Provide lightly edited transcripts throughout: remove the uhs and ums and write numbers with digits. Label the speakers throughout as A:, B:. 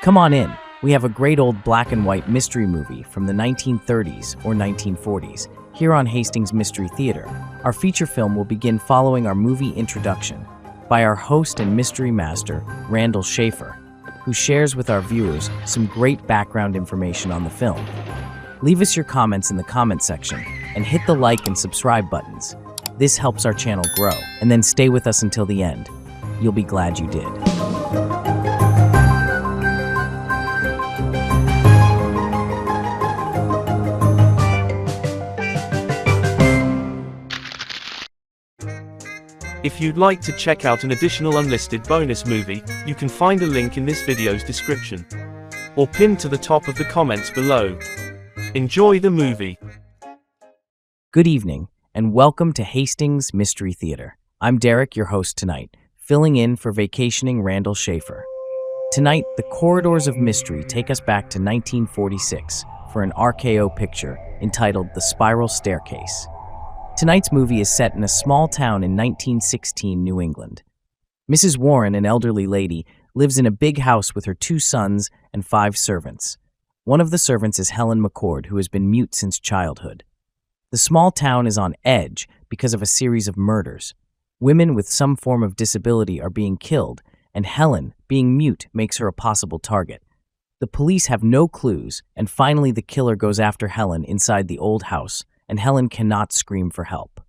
A: Come on in. We have a great old black and white mystery movie from the 1930s or 1940s here on Hastings Mystery Theater. Our feature film will begin following our movie introduction by our host and mystery master, Randall Schaefer, who shares with our viewers some great background information on the film. Leave us your comments in the comment section and hit the like and subscribe buttons. This helps our channel grow, and then stay with us until the end. You'll be glad you did.
B: If you'd like to check out an additional unlisted bonus movie, you can find a link in this video's description, or pinned to the top of the comments below. Enjoy the movie.
A: Good evening, and welcome to Hastings Mystery Theater. I'm Derek, your host tonight, filling in for vacationing Randall Schaefer. Tonight, the corridors of mystery take us back to 1946 for an RKO picture entitled The Spiral Staircase. Tonight's movie is set in a small town in 1916 New England. Mrs. Warren, an elderly lady, lives in a big house with her 2 sons and 5 servants. One of the servants is Helen McCord, who has been mute since childhood. The small town is on edge because of a series of murders. Women with some form of disability are being killed, and Helen, being mute, makes her a possible target. The police have no clues, and finally the killer goes after Helen inside the old house, and Helen cannot scream for help.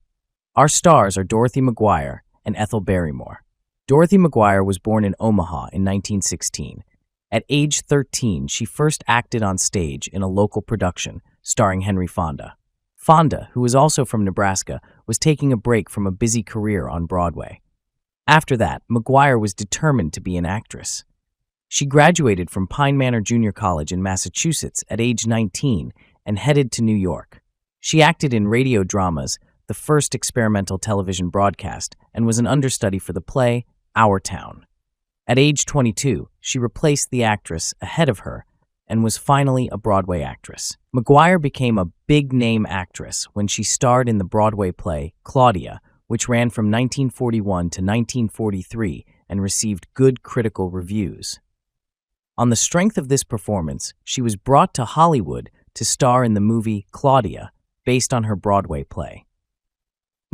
A: Our stars are Dorothy McGuire and Ethel Barrymore. Dorothy McGuire was born in Omaha in 1916. At age 13, she first acted on stage in a local production starring Henry Fonda. Fonda, who was also from Nebraska, was taking a break from a busy career on Broadway. After that, McGuire was determined to be an actress. She graduated from Pine Manor Junior College in Massachusetts at age 19 and headed to New York. She acted in radio dramas, the first experimental television broadcast, and was an understudy for the play Our Town. At age 22, she replaced the actress ahead of her and was finally a Broadway actress. McGuire became a big-name actress when she starred in the Broadway play Claudia, which ran from 1941 to 1943 and received good critical reviews. On the strength of this performance, she was brought to Hollywood to star in the movie Claudia, based on her Broadway play.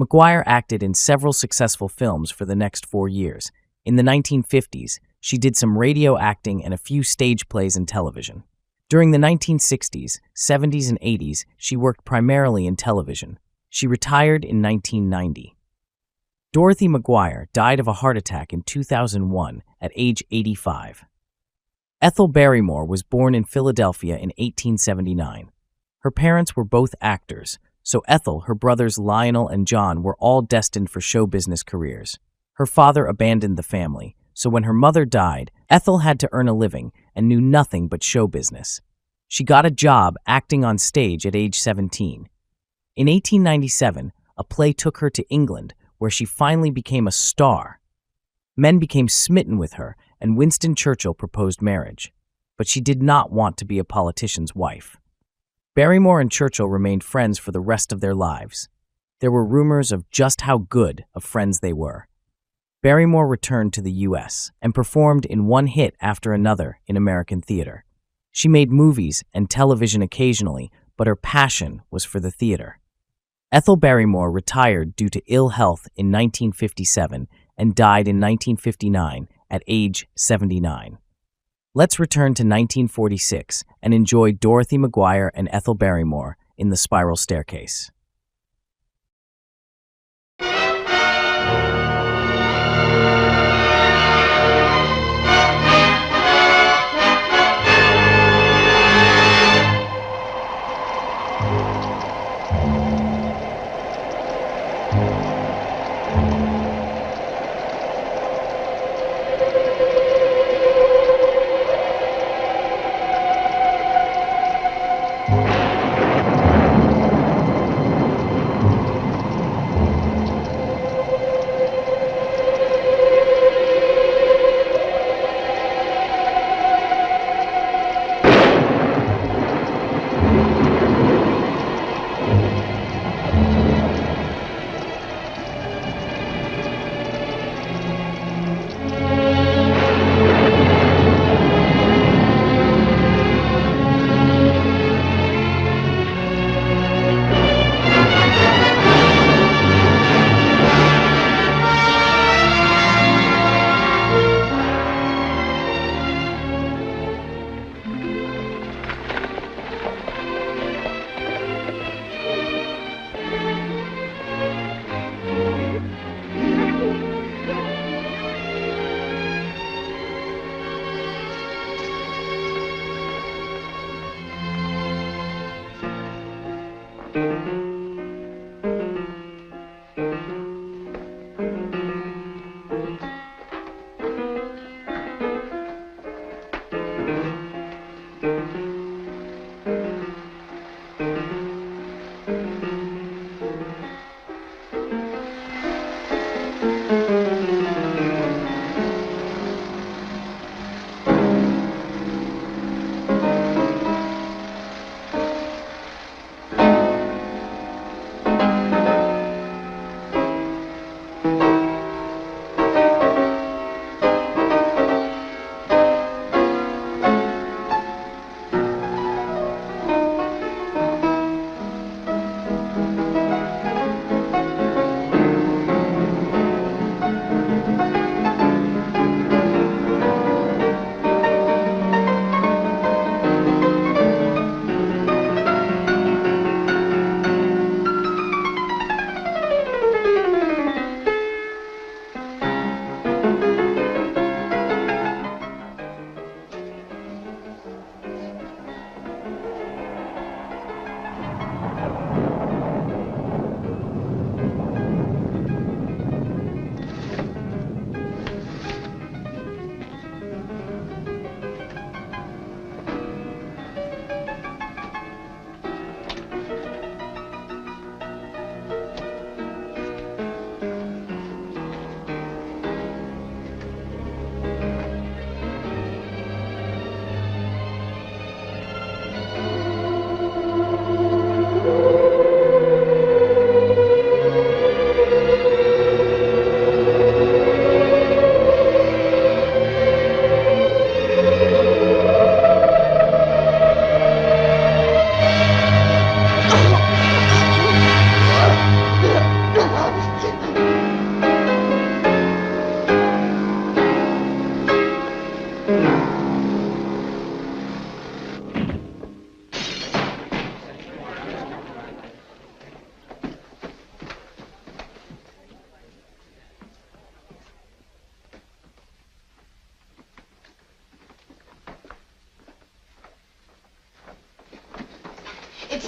A: McGuire acted in several successful films for the next 4 years. In the 1950s, she did some radio acting and a few stage plays and television. During the 1960s, 70s, and 80s, she worked primarily in television. She retired in 1990. Dorothy McGuire died of a heart attack in 2001 at age 85. Ethel Barrymore was born in Philadelphia in 1879. Her parents were both actors, so Ethel, her brothers Lionel and John were all destined for show business careers. Her father abandoned the family, so when her mother died, Ethel had to earn a living and knew nothing but show business. She got a job acting on stage at age 17. In 1897, a play took her to England, where she finally became a star. Men became smitten with her, and Winston Churchill proposed marriage. But she did not want to be a politician's wife. Barrymore and Churchill remained friends for the rest of their lives. There were rumors of just how good of friends they were. Barrymore returned to the U.S. and performed in one hit after another in American theater. She made movies and television occasionally, but her passion was for the theater. Ethel Barrymore retired due to ill health in 1957 and died in 1959 at age 79. Let's return to 1946 and enjoy Dorothy McGuire and Ethel Barrymore in The Spiral Staircase.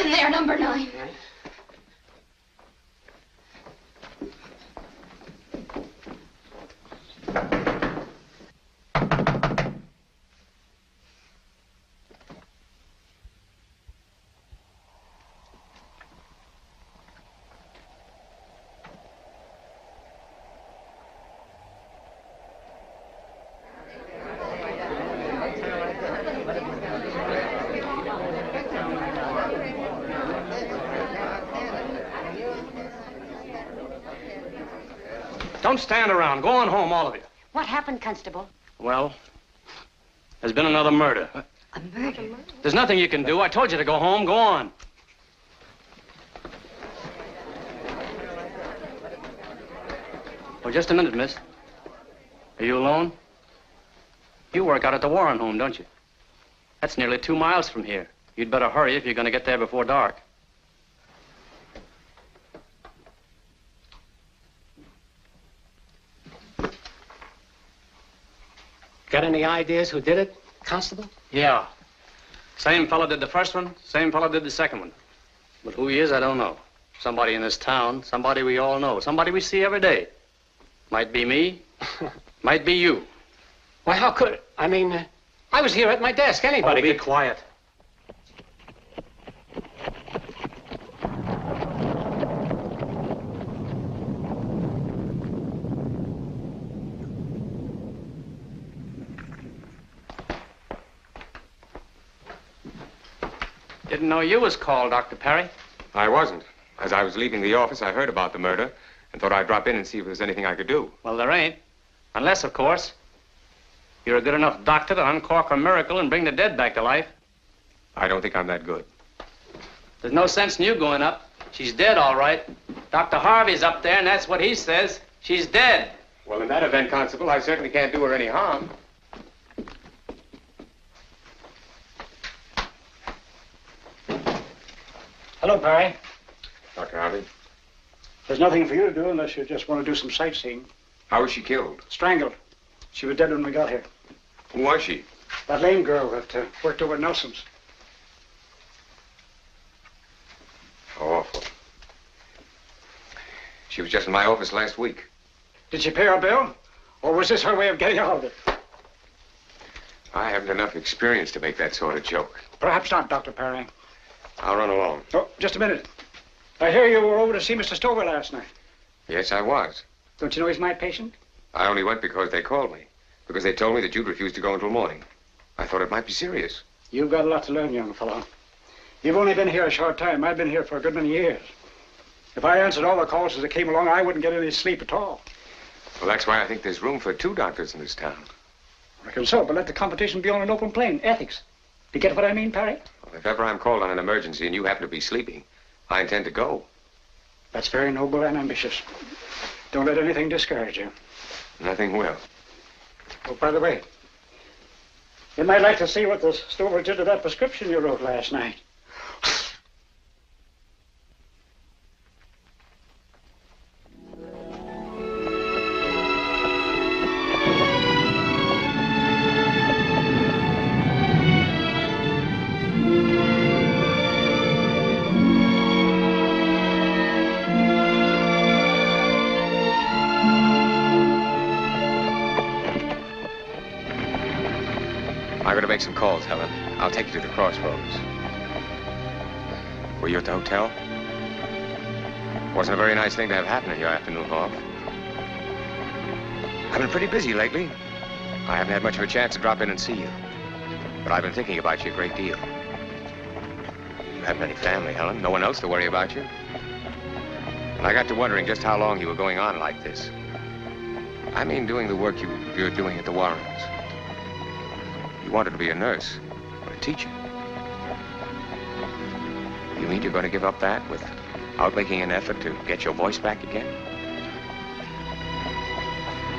C: in there, number 9.
D: Don't stand around. Go on home, all of you.
E: What happened, Constable?
D: Well, there's been another murder.
E: A murder?
D: There's nothing you can do. I told you to go home. Go on. Oh, just a minute, miss. Are you alone? You work out at the Warren home, don't you? That's nearly 2 miles from here. You'd better hurry if you're going to get there before dark.
F: Got any ideas who did it, Constable?
D: Yeah. Same fellow did the first one, same fellow did the second one. But who he is, I don't know. Somebody in this town, somebody we all know, somebody we see every day. Might be me, might be you.
F: Why, how could... I mean, I was here at my desk. Anybody
D: Be
F: could...
D: quiet. Didn't know you was called, Dr. Perry.
G: I wasn't. As I was leaving the office, I heard about the murder and thought I'd drop in and see if there was anything I could do.
D: Well, there ain't. Unless, of course, you're a good enough doctor to uncork a miracle and bring the dead back to life.
G: I don't think I'm that good.
D: There's no sense in you going up. She's dead, all right. Dr. Harvey's up there, and that's what he says. She's dead.
G: Well, in that event, Constable, I certainly can't do her any harm.
F: Hello, Perry.
G: Dr. Harvey,
F: There's nothing for you to do unless you just want to do some sightseeing.
G: how was she killed?
F: Strangled. She was dead when we got here.
G: Who was she?
F: That lame girl that worked over at Nelson's.
G: How awful. She was just in my office last week.
F: Did she pay her bill? Or was this her way of getting out of it?
G: I haven't enough experience to make that sort of joke.
F: Perhaps not, Dr. Perry.
G: I'll run along.
F: Oh, just a minute. I hear you were over to see Mr. Stover last night.
G: Yes, I was.
F: Don't you know he's my patient?
G: I only went because they called me. Because they told me that you'd refuse to go until morning. I thought it might be serious.
F: You've got a lot to learn, young fellow. You've only been here a short time. I've been here for a good many years. If I answered all the calls as they came along, I wouldn't get any sleep at all.
G: Well, that's why I think there's room for 2 doctors in this town.
F: I reckon so, but let the competition be on an open plane. Ethics. Do you get what I mean, Perry?
G: Well, if ever I'm called on an emergency and you happen to be sleeping, I intend to go.
F: That's very noble and ambitious. Don't let anything discourage you.
G: Nothing will.
F: Oh, by the way, you might like to see what the Stover did to that prescription you wrote last night.
G: I'm going to make some calls, Helen. I'll take you to the crossroads. Were you at the hotel? Wasn't a very nice thing to have happen in your afternoon off. I've been pretty busy lately. I haven't had much of a chance to drop in and see you. But I've been thinking about you a great deal. You haven't any family, Helen. No one else to worry about you. And I got to wondering just how long you were going on like this. I mean, doing the work you're doing at the Warrens. You wanted to be a nurse or a teacher. You mean you're going to give up that without making an effort to get your voice back again?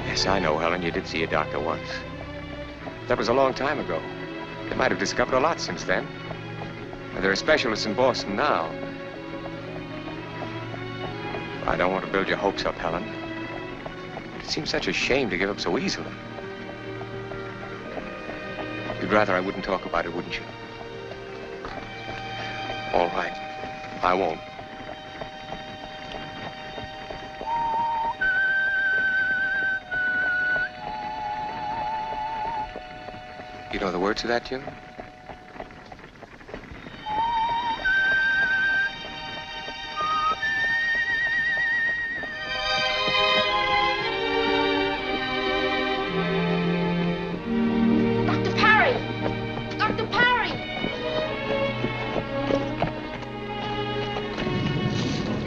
G: Yes, I know, Helen, you did see a doctor once. That was a long time ago. They might have discovered a lot since then. And there are specialists in Boston now. I don't want to build your hopes up, Helen. It seems such a shame to give up so easily. You'd rather I wouldn't talk about it, wouldn't you? All right. I won't. You know the words to that tune?
E: Dr. Parry! Dr. Parry!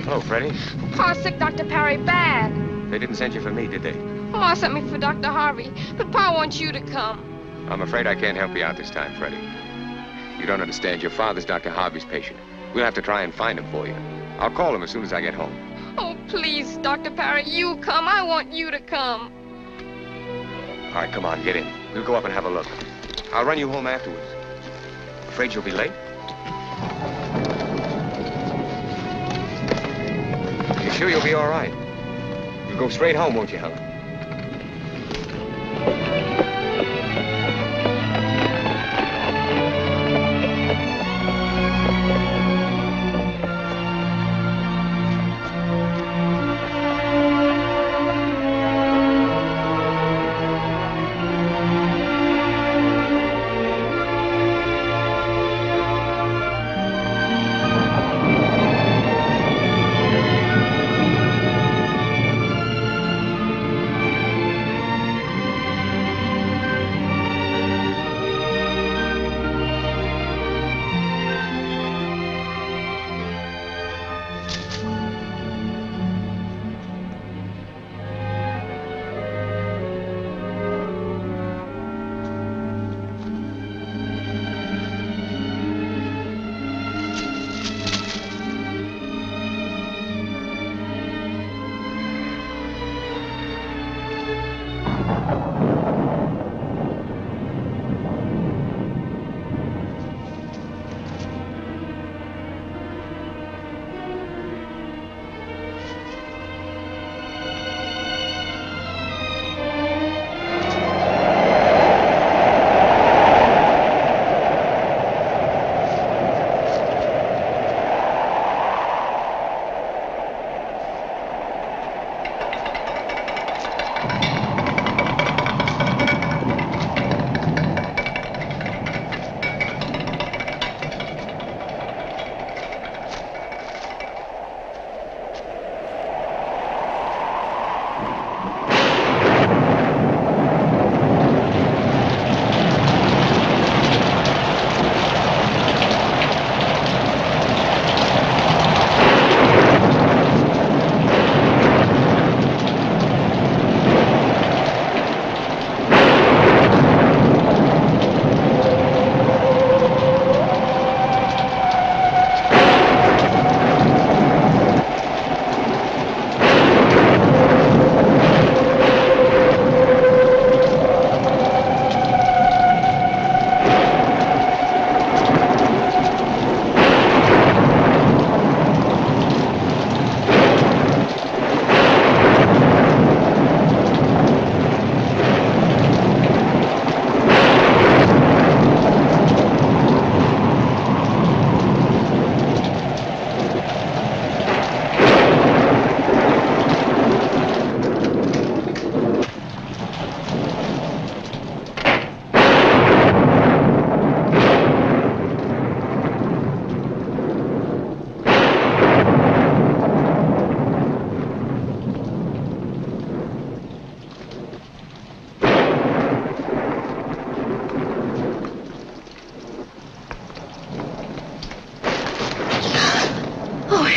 G: Hello, Freddie.
C: Oh, sick Dr. Parry, bad.
G: They didn't send you for me, did they?
C: Oh, sent me for Dr. Harvey, but Pa wants you to come.
G: I'm afraid I can't help you out this time, Freddie. You don't understand. Your father's Dr. Harvey's patient. We'll have to try and find him for you. I'll call him as soon as I get home.
C: Oh, please, Dr. Parry, you come. I want you to come.
G: All right, come on, get in. We'll go up and have a look. I'll run you home afterwards. Afraid you'll be late? You sure you'll be all right? You'll go straight home, won't you, Helen?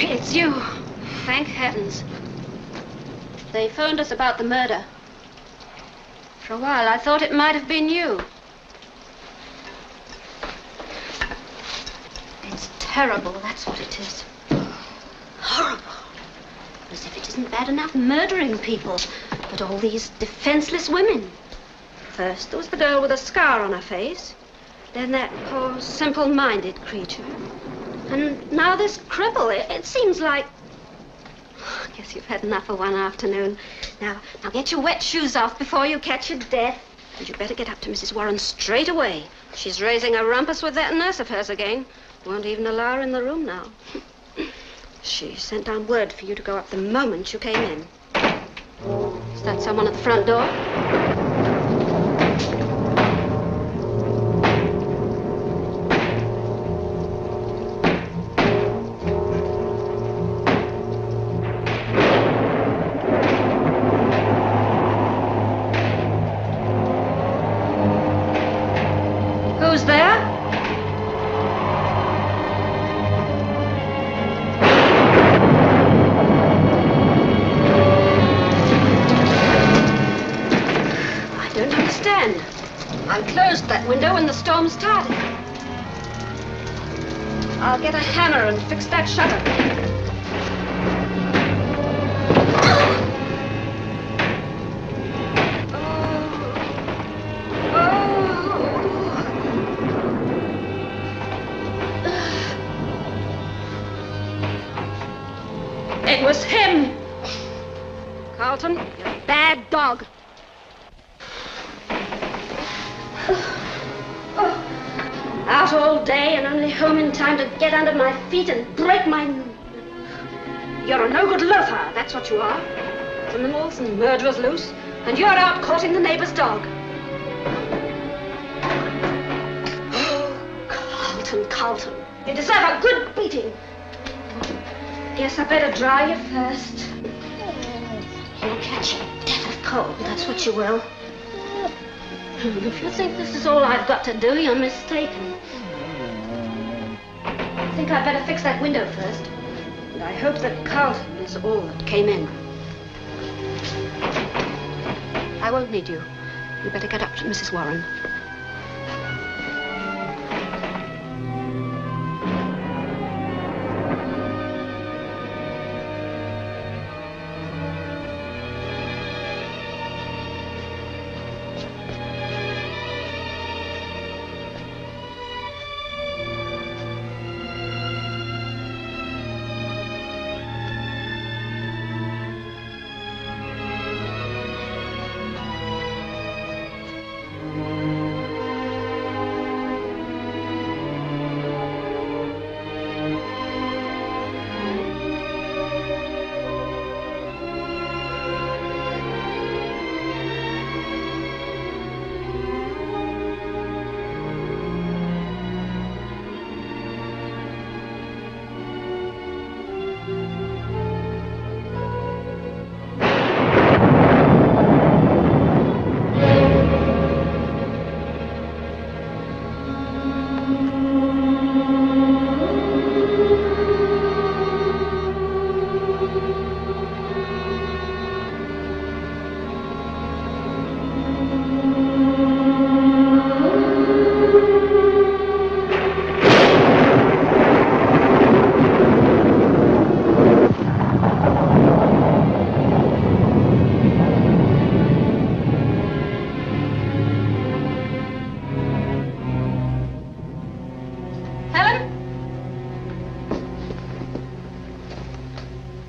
E: It's you. Thank heavens. They phoned us about the murder. For a while, I thought it might have been you. It's terrible, that's what it is. Horrible. As if it isn't bad enough murdering people, but all these defenseless women. First, there was the girl with a scar on her face. Then that poor, simple-minded creature. And now this cripple. It seems like... I guess you've had enough for one afternoon. Now get your wet shoes off before you catch your death. And you'd better get up to Mrs. Warren straight away. She's raising a rumpus with that nurse of hers again. Won't even allow her in the room now. She sent down word for you to go up the moment you came in. Is that someone at the front door? Who's there? I don't understand. I closed that window when the storm started. I'll get a hammer and fix that shutter. It was him! Carlton, you're a bad dog. Out all day and only home in time to get under my feet and break my... You're a no-good loafer, that's what you are. Criminals and murderers loose, and you're out courting the neighbor's dog. Oh, Carlton, you deserve a good beating. Guess I better dry you first. You'll catch a death of cold, that's what you will. If you think this is all I've got to do, you're mistaken. I think I'd better fix that window first. And I hope that Carlton is all that came in. I won't need you. You better get up to Mrs. Warren.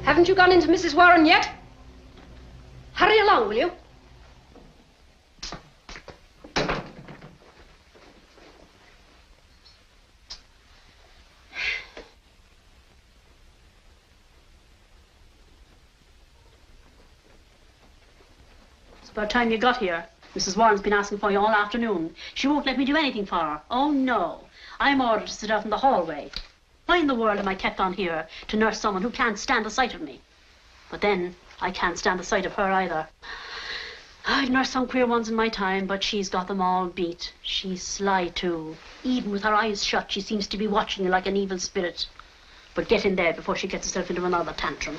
E: Haven't you gone into Mrs. Warren yet? Hurry along, will you?
H: It's about time you got here. Mrs. Warren's been asking for you all afternoon. She won't let me do anything for her. Oh, no. I'm ordered to sit out in the hallway. Why in the world am I kept on here to nurse someone who can't stand the sight of me? But then, I can't stand the sight of her either. I've nursed some queer ones in my time, but she's got them all beat. She's sly, too. Even with her eyes shut, she seems to be watching you like an evil spirit. But get in there before she gets herself into another tantrum.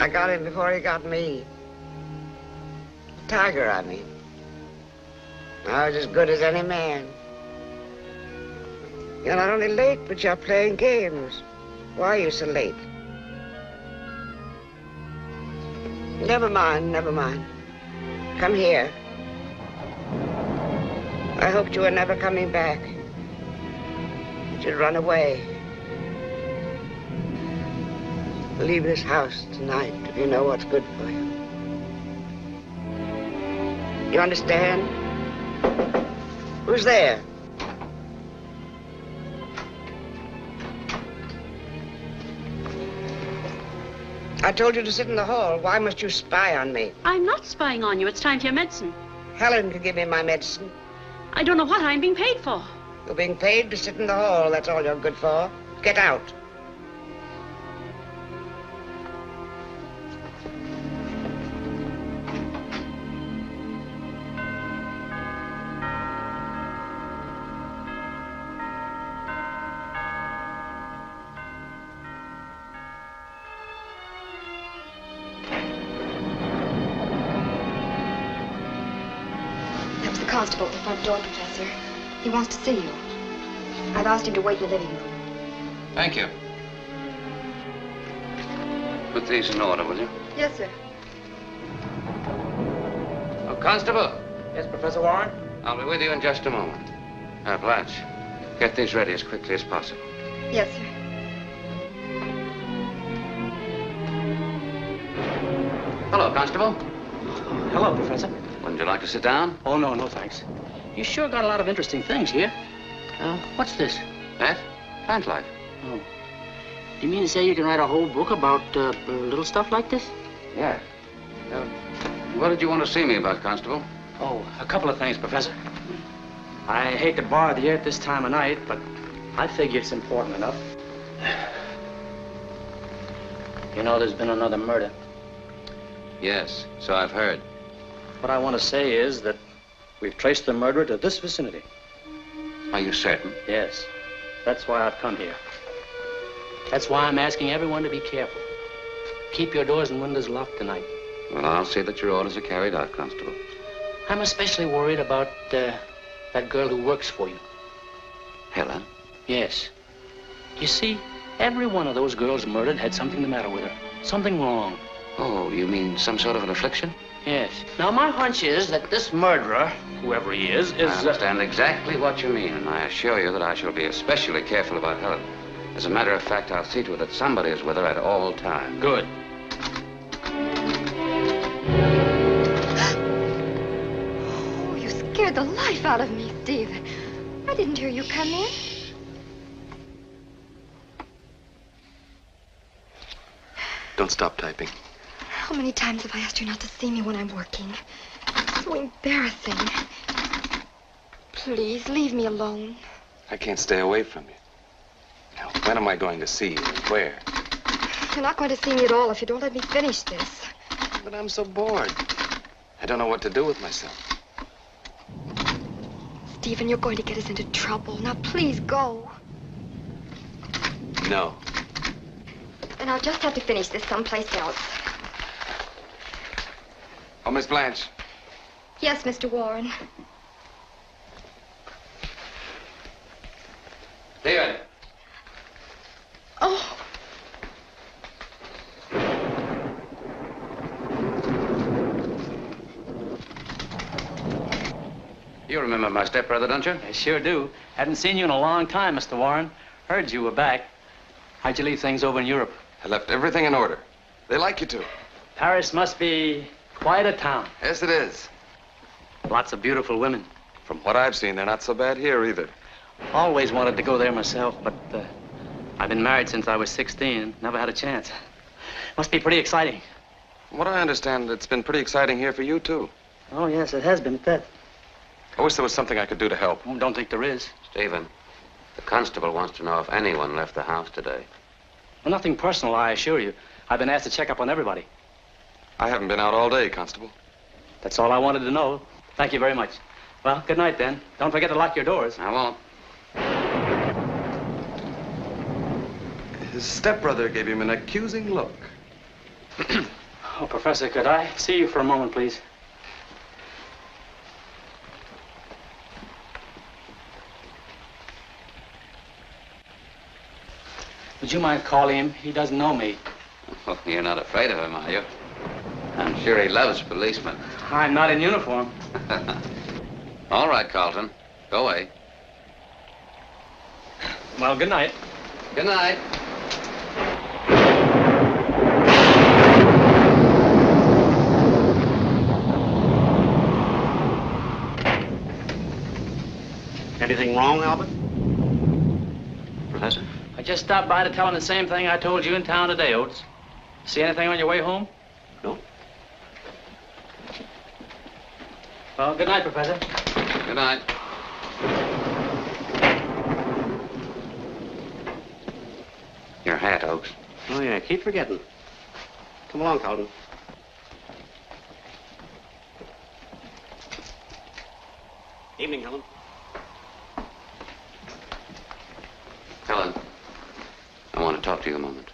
I: I got him before he got me. Tiger, I mean. I was as good as any man. You're not only late, but you're playing games. Why are you so late? Never mind, never mind. Come here. I hoped you were never coming back. That you'd run away. Leave this house tonight if you know what's good for you. You understand? Who's there? I told you to sit in the hall. Why must you spy on me?
H: I'm not spying on you. It's time for your medicine.
I: Helen can give me my medicine.
H: I don't know what I'm being paid for.
I: You're being paid to sit in the hall. That's all you're good for. Get out.
J: Constable at the front door, Professor. He wants to see you. I've asked him to wait in the living room.
D: Thank you. Put these in order, will you?
J: Yes, sir.
D: Oh, Constable.
K: Yes, Professor Warren?
D: I'll be with you in just a moment. Blanche, get these ready as quickly as possible.
J: Yes, sir.
D: Hello, Constable.
K: Hello, Professor.
D: Wouldn't you like to sit down?
K: Oh, no, no, thanks. You sure got a lot of interesting things here. What's this?
D: That? Plant life.
K: Oh. Do you mean to say you can write a whole book about little stuff like this?
D: Yeah. What did you want to see me about, Constable?
K: Oh, a couple of things, Professor. I hate to bother you at this time of night, but I figure it's important enough. You know, there's been another murder.
D: Yes, so I've heard.
K: What I want to say is that we've traced the murderer to this vicinity.
D: Are you certain?
K: Yes. That's why I've come here. That's why I'm asking everyone to be careful. Keep your doors and windows locked tonight.
D: Well, I'll see that your orders are carried out, Constable.
K: I'm especially worried about that girl who works for you.
D: Helen?
K: Yes. You see, every one of those girls murdered had something the matter with her. Something wrong.
D: Oh, you mean some sort of an affliction?
K: Yes. Now, my hunch is that this murderer, whoever he is...
D: I understand exactly what you mean, and I assure you that I shall be especially careful about Helen. As a matter of fact, I'll see to it that somebody is with her at all times.
K: Good.
J: Oh, you scared the life out of me, Steve. I didn't hear you come in.
G: Don't stop typing.
J: How many times have I asked you not to see me when I'm working? It's so embarrassing. Please, leave me alone.
G: I can't stay away from you. Now, when am I going to see you and where?
J: You're not going to see me at all if you don't let me finish this.
G: But I'm so bored. I don't know what to do with myself.
J: Stephen, you're going to get us into trouble. Now, please go.
G: No.
J: And I'll just have to finish this someplace else.
G: Oh, Miss Blanche.
J: Yes, Mr. Warren.
D: David.
J: Oh.
D: You remember my stepbrother, don't you?
K: I sure do. Haven't seen you in a long time, Mr. Warren. Heard you were back. How'd you leave things over in Europe?
G: I left everything in order. They like you to.
K: Paris must be quite a town.
G: Yes, it is.
K: Lots of beautiful women.
G: From what I've seen, they're not so bad here either.
K: Always wanted to go there myself, but I've been married since I was 16. Never had a chance. Must be pretty exciting.
G: From what I understand, it's been pretty exciting here for you, too.
K: Oh, yes, it has been at that.
G: I wish there was something I could do to help.
K: Don't think there is.
D: Stephen, the constable wants to know if anyone left the house today.
K: Well, nothing personal, I assure you. I've been asked to check up on everybody.
G: I haven't been out all day, Constable.
K: That's all I wanted to know. Thank you very much. Well, good night, then. Don't forget to lock your doors.
D: I won't.
G: His stepbrother gave him an accusing look.
D: Oh, Professor, could I see you for a moment, please? Would you mind calling him? He doesn't know me.
L: Oh, you're not afraid of him, are you? I'm sure he loves policemen.
D: I'm not in uniform.
L: All right, Carlton. Go away.
D: Well, good night.
L: Good night.
K: Anything wrong, Albert? Professor?
D: I just stopped by to tell him the same thing I told you in town today, Oates. See anything on your way home?
K: No.
D: Well, good night, Professor.
L: Good night. Your hat, Oakes.
K: Oh, yeah, keep forgetting. Come along, Carlton. Evening, Helen.
L: Helen, I want to talk to you a moment.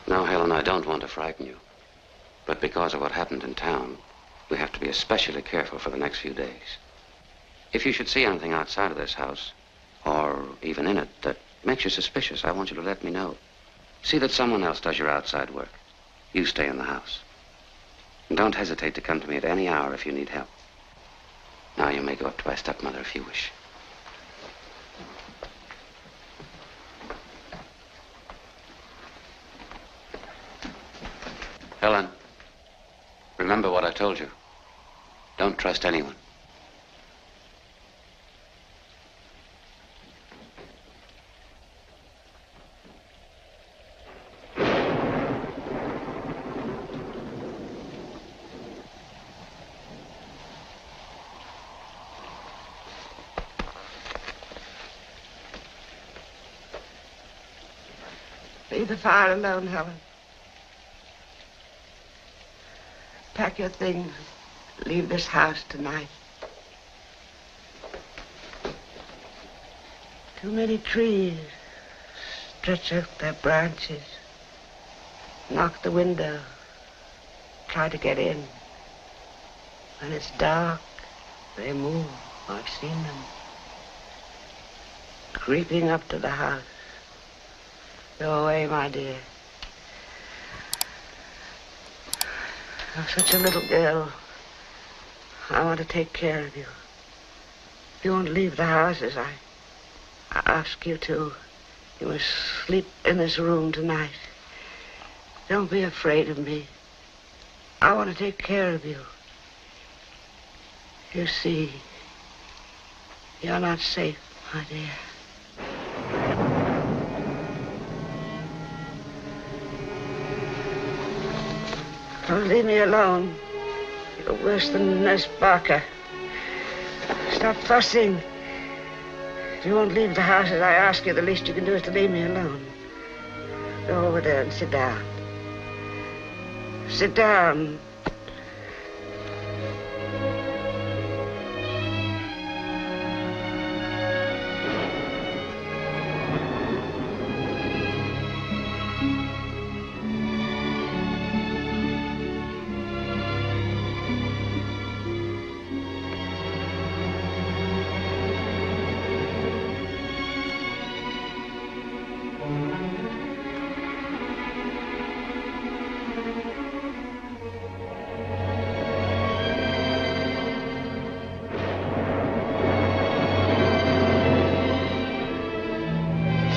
L: No, Helen, I don't want to frighten you. But because of what happened in town, we have to be especially careful for the next few days. If you should see anything outside of this house, or even in it, that makes you suspicious, I want you to let me know. See that someone else does your outside work. You stay in the house. And don't hesitate to come to me at any hour if you need help. Now you may go up to my stepmother if you wish. Helen, remember what I told you. Don't trust anyone.
I: Leave the fire alone, Helen. Pack your things. Leave this house tonight. Too many trees stretch out their branches. Knock the window. Try to get in. When it's dark, they move. I've seen them. Creeping up to the house. Go away, my dear. You're such a little girl. I want to take care of you. If you won't leave the house as I ask you to, you must sleep in this room tonight. Don't be afraid of me. I want to take care of you. You see, you're not safe, my dear. Don't leave me alone. You're worse than Nurse Barker. Stop fussing. If you won't leave the house as I ask you, the least you can do is to leave me alone. Go over there and sit down. Sit down.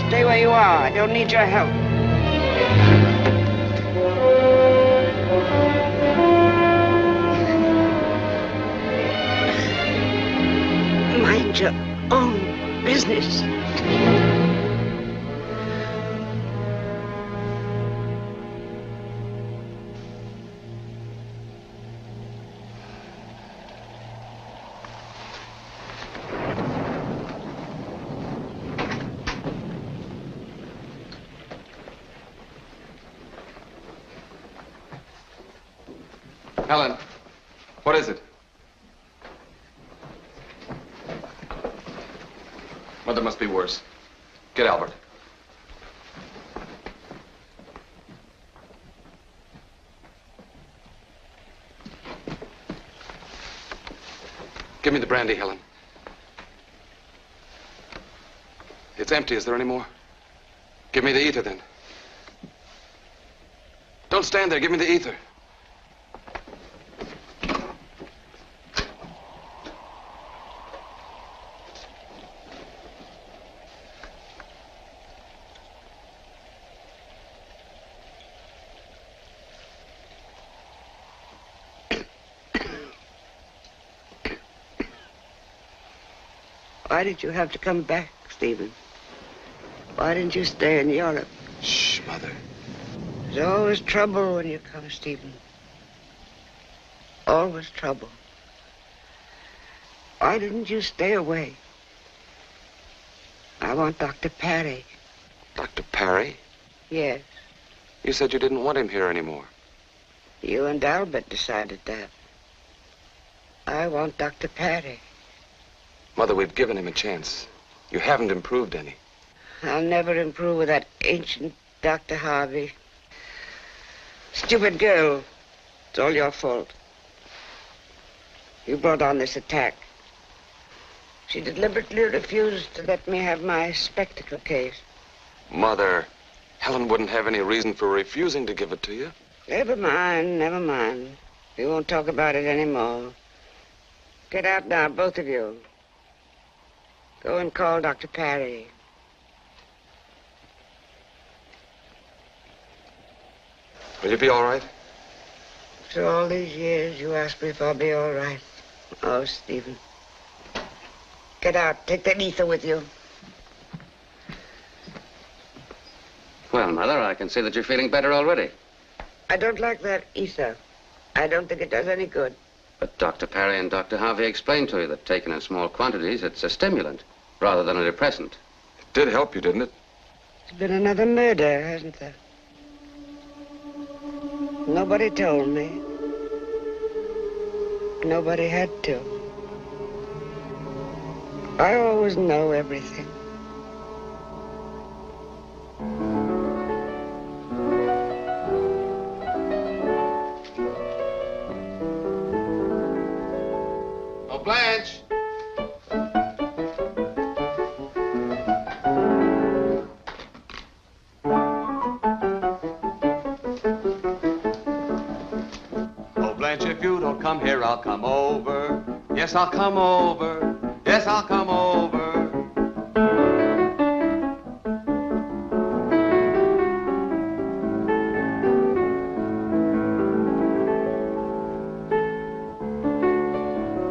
I: Stay where you are. I don't need your help. Mind your own business.
G: Helen, what is it? Mother must be worse. Get Albert. Give me the brandy, Helen. It's empty. Is there any more? Give me the ether, then. Don't stand there. Give me the ether.
I: Why did you have to come back, Stephen? Why didn't you stay in Europe?
G: Shh, Mother.
I: There's always trouble when you come, Stephen. Always trouble. Why didn't you stay away? I want Dr. Parry.
G: Dr. Parry?
I: Yes.
G: You said you didn't want him here anymore.
I: You and Albert decided that. I want Dr. Parry.
G: Mother, we've given him a chance. You haven't improved any.
I: I'll never improve with that ancient Dr. Harvey. Stupid girl. It's all your fault. You brought on this attack. She deliberately refused to let me have my spectacle case.
G: Mother, Helen wouldn't have any reason for refusing to give it to you.
I: Never mind, never mind. We won't talk about it anymore. Get out now, both of you. Go and call Dr. Parry.
G: Will you be all right?
I: After all these years, you ask me if I'll be all right. Oh, Stephen. Get out. Take that ether with you.
L: Well, Mother, I can see that you're feeling better already.
I: I don't like that ether. I don't think it does any good.
L: But Dr. Parry and Dr. Harvey explained to you that taken in small quantities, it's a stimulant rather than a depressant.
G: It did help you, didn't it?
I: There's been another murder, hasn't there? Nobody told me. Nobody had to. I always know everything.
G: Oh, Blanche!
M: If you don't come here, I'll come over. Yes, I'll come over. Yes, I'll come over.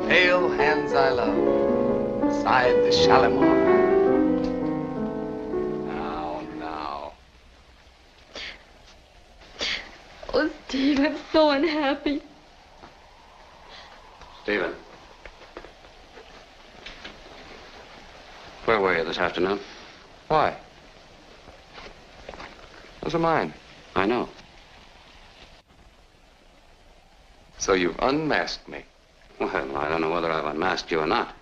M: Pale hands I love, sighed the Shalimar. Now.
C: Oh, Steve, I'm so unhappy.
L: Stephen. Where were you this afternoon?
G: Why? Those are mine.
L: I know.
G: So you've unmasked me.
L: Well, I don't know whether I've unmasked you or not.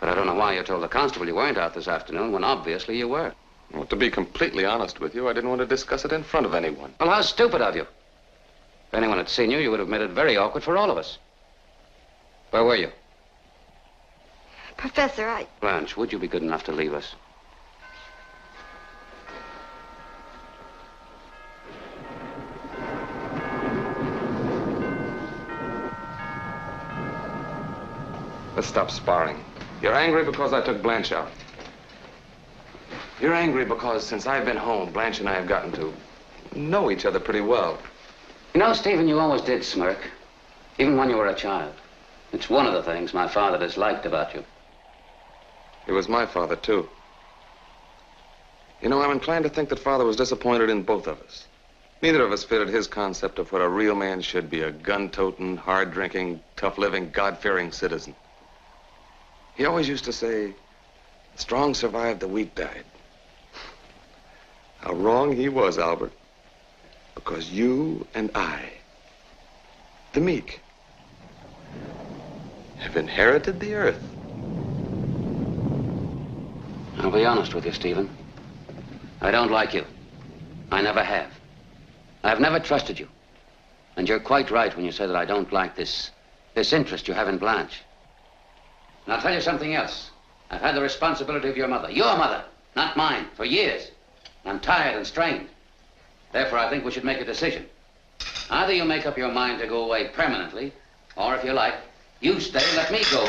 L: But I don't know why you told the constable you weren't out this afternoon when obviously you were.
G: Well, to be completely honest with you, I didn't want to discuss it in front of anyone.
L: Well, how stupid of you. If anyone had seen you, you would have made it very awkward for all of us. Where were you?
J: Professor,
L: Blanche, would you be good enough to leave us?
G: Let's stop sparring. You're angry because I took Blanche out. You're angry because since I've been home, Blanche and I have gotten to know each other pretty well.
L: You know, Stephen, you always did smirk, even when you were a child. It's one of the things my father disliked about you.
G: He was my father, too. You know, I'm inclined to think that Father was disappointed in both of us. Neither of us fitted his concept of what a real man should be, a gun-toting, hard-drinking, tough-living, God-fearing citizen. He always used to say, the strong survived, the weak died. How wrong he was, Albert. Because you and I, the meek, have inherited the earth.
L: I'll be honest with you, Stephen. I don't like you. I never have. I've never trusted you. And you're quite right when you say that I don't like this interest you have in Blanche. And I'll tell you something else. I've had the responsibility of your mother, not mine, for years. I'm tired and strained. Therefore, I think we should make a decision. Either you make up your mind to go away permanently, or if you like, you stay and let me go.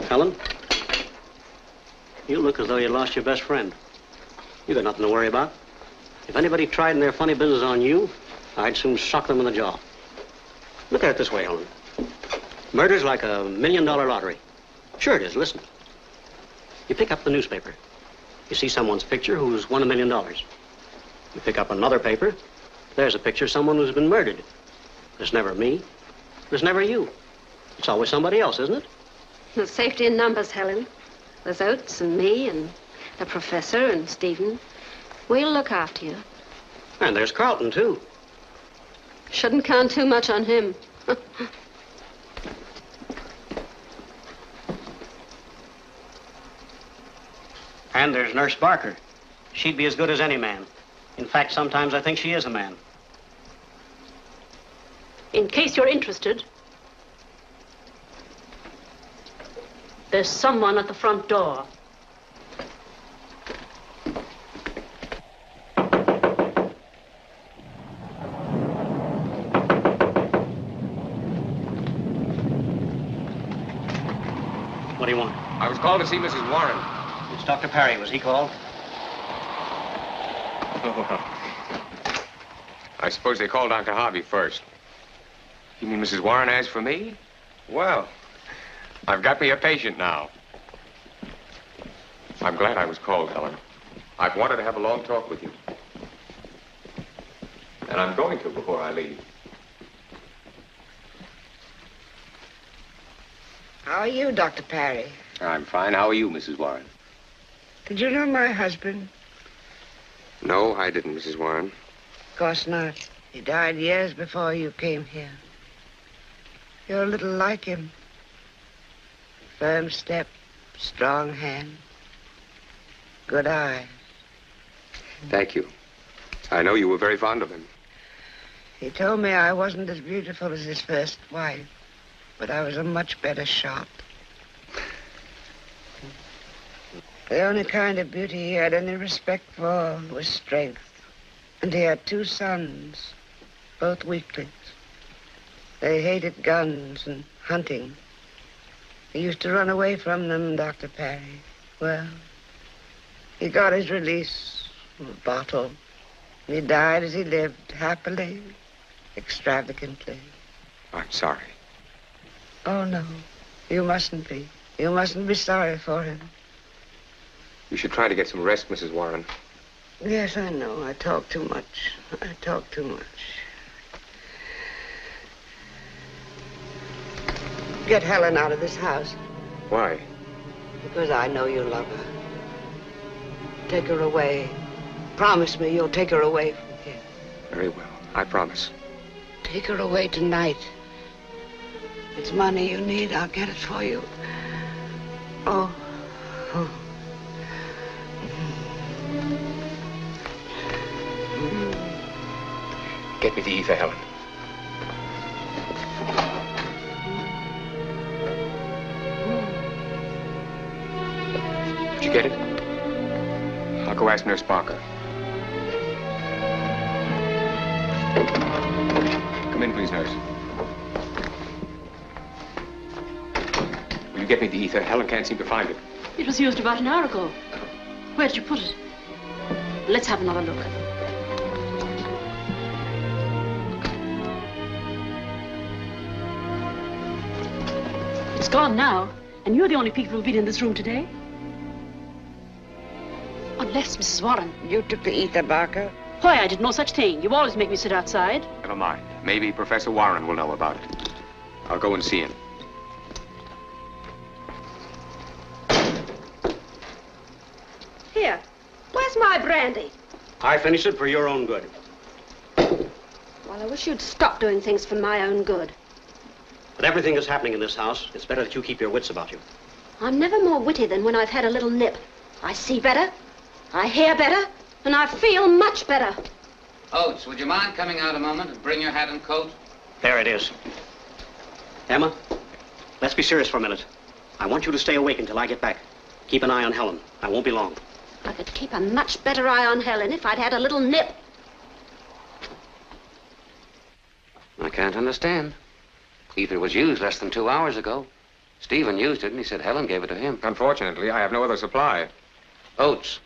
K: Helen, you look as though you lost your best friend. You got nothing to worry about. If anybody tried in their funny business on you, I'd soon sock them in the jaw. Look at it this way, Helen. Murder's like a $1 million lottery. Sure it is, listen. You pick up the newspaper. You see someone's picture who's won $1 million. You pick up another paper. There's a picture of someone who's been murdered. There's never me. There's never you. It's always somebody else, isn't it?
E: There's safety in numbers, Helen. There's Oates and me and the professor and Stephen. We'll look after you.
K: And there's Carlton, too.
E: Shouldn't count too much on him.
K: And there's Nurse Barker. She'd be as good as any man. In fact, sometimes I think she is a man.
H: In case you're interested, there's someone at the front door. What do you want?
G: I was called to see Mrs. Warren.
K: It's Dr. Parry. Was he called?
G: I suppose they called Dr. Harvey first. You mean Mrs. Warren asked for me? Well, I've got me a patient now. I'm glad I was called, Helen. I've wanted to have a long talk with you. And I'm going to before I leave.
I: How are you, Dr. Parry?
G: I'm fine. How are you, Mrs. Warren?
I: Did you know my husband?
G: No, I didn't, Mrs. Warren.
I: Of course not. He died years before you came here. You're a little like him. Firm step, strong hand, good eye.
G: Thank you. I know you were very fond of him.
I: He told me I wasn't as beautiful as his first wife, but I was a much better shot. The only kind of beauty he had any respect for was strength. And he had 2 sons, both weaklings. They hated guns and hunting. He used to run away from them, Dr. Parry. Well, he got his release from a bottle. And he died as he lived, happily, extravagantly.
G: I'm sorry.
I: Oh, no. You mustn't be. You mustn't be sorry for him.
G: You should try to get some rest, Mrs. Warren.
I: Yes, I know. I talk too much. I talk too much. Get Helen out of this house.
G: Why?
I: Because I know you love her. Take her away. Promise me you'll take her away from here.
G: Very well. I promise.
I: Take her away tonight. It's money you need. I'll get it for you. Oh. Oh.
G: Get me the ether, Helen. Did you get it? I'll go ask Nurse Barker. Come in, please, nurse. Will you get me the ether? Helen can't seem to find it.
H: It was used about an hour ago. Where did you put it? Let's have another look. It's gone now, and you're the only people who've been in this room today. Unless, Mrs. Warren.
I: You took the ether, Barker?
H: Why, I did no such thing. You always make me sit outside.
G: Never mind. Maybe Professor Warren will know about it. I'll go and see him.
E: Here, where's my brandy?
K: I finished it for your own good.
E: Well, I wish you'd stop doing things for my own good.
K: With everything that's happening in this house, it's better that you keep your wits about you.
E: I'm never more witty than when I've had a little nip. I see better, I hear better, and I feel much better.
L: Oates, would you mind coming out a moment and bring your hat and coat?
K: There it is. Emma, let's be serious for a minute. I want you to stay awake until I get back. Keep an eye on Helen. I won't be long.
E: I could keep a much better eye on Helen if I'd had a little nip.
L: I can't understand. Ether was used less than 2 hours ago. Stephen used it, and he said Helen gave it to him.
G: Unfortunately, I have no other supply.
L: Oates,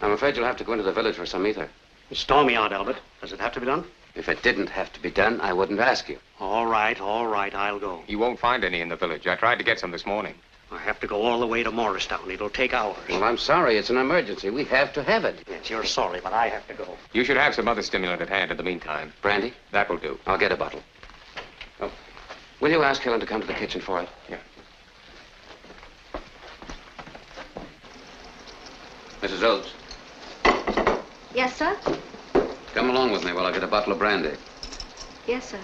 L: I'm afraid you'll have to go into the village for some ether.
K: Stormy out, Albert. Does it have to be done?
L: If it didn't have to be done, I wouldn't ask you.
K: All right, I'll go.
G: You won't find any in the village. I tried to get some this morning.
K: I have to go all the way to Morristown. It'll take hours.
L: Well, I'm sorry. It's an emergency. We have to have it.
K: Yes, you're sorry, but I have to go.
G: You should have some other stimulant at hand in the meantime.
L: Brandy?
G: That will do.
L: I'll get a bottle. Oh, will you ask Helen to come to the kitchen for it?
G: Yeah.
L: Mrs. Oates,
E: Yes, sir?
L: come along with me while I get a bottle of brandy.
E: Yes, sir.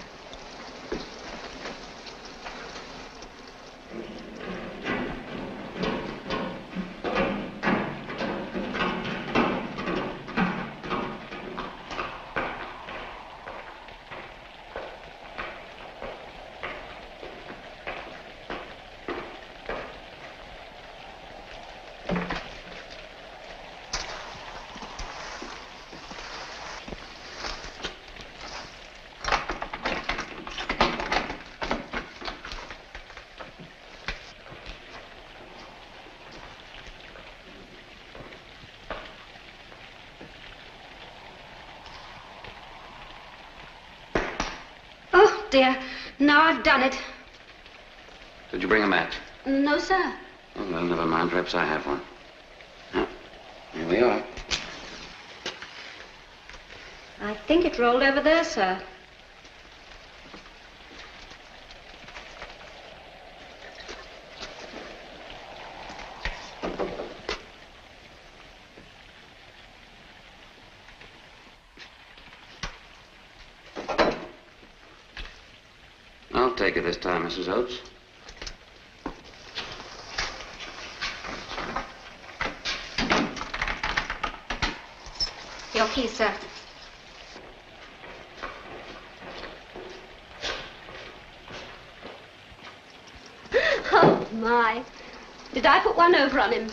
E: Oh, dear. Now I've done it.
L: Did you bring a match?
E: No, sir.
L: Oh, well, never mind. Perhaps I have one. Oh, here we are.
E: I think it rolled over there, sir.
L: I'll take it this time, Mrs. Oates.
E: Your key, sir. Oh, my. Did I put one over on him?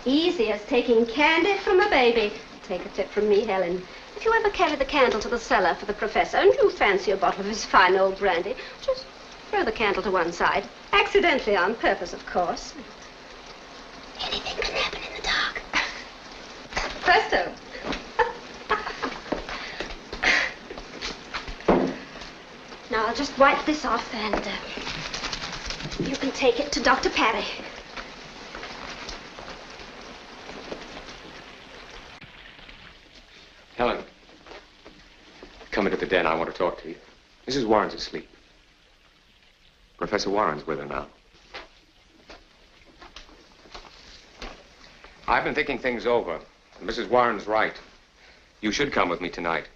E: Easy as taking candy from a baby. Take a tip from me, Helen. If you ever carry the candle to the cellar for the professor and you fancy a bottle of his fine old brandy, just throw the candle to one side. Accidentally, on purpose, of course. Anything can happen in the dark. Presto. Now, I'll just wipe this off and you can take it to Dr. Parry.
G: Helen, come into the den. I want to talk to you. Mrs. Warren's asleep. Professor Warren's with her now. I've been thinking things over, and Mrs. Warren's right. You should come with me tonight.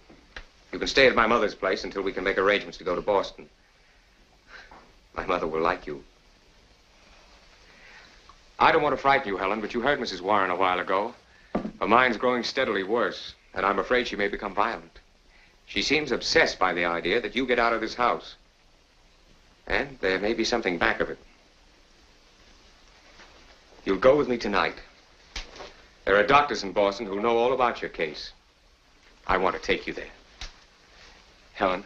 G: You can stay at my mother's place until we can make arrangements to go to Boston. My mother will like you. I don't want to frighten you, Helen, but you heard Mrs. Warren a while ago. Her mind's growing steadily worse, and I'm afraid she may become violent. She seems obsessed by the idea that you get out of this house. And there may be something back of it. You'll go with me tonight. There are doctors in Boston who know all about your case. I want to take you there. Helen,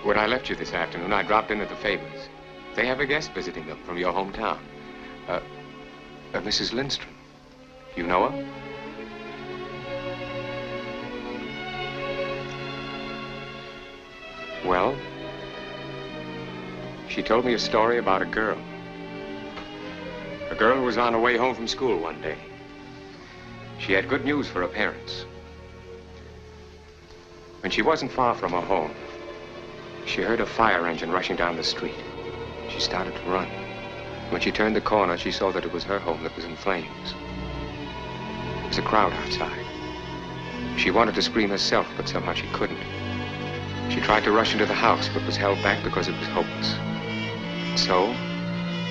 G: when I left you this afternoon, I dropped in at the Favors. They have a guest visiting them from your hometown. Mrs. Lindstrom. You know her? Well, she told me a story about a girl. A girl who was on her way home from school one day. She had good news for her parents. When she wasn't far from her home, she heard a fire engine rushing down the street. She started to run. When she turned the corner, she saw that it was her home that was in flames. There was a crowd outside. She wanted to scream herself, but somehow she couldn't. She tried to rush into the house, but was held back because it was hopeless. So,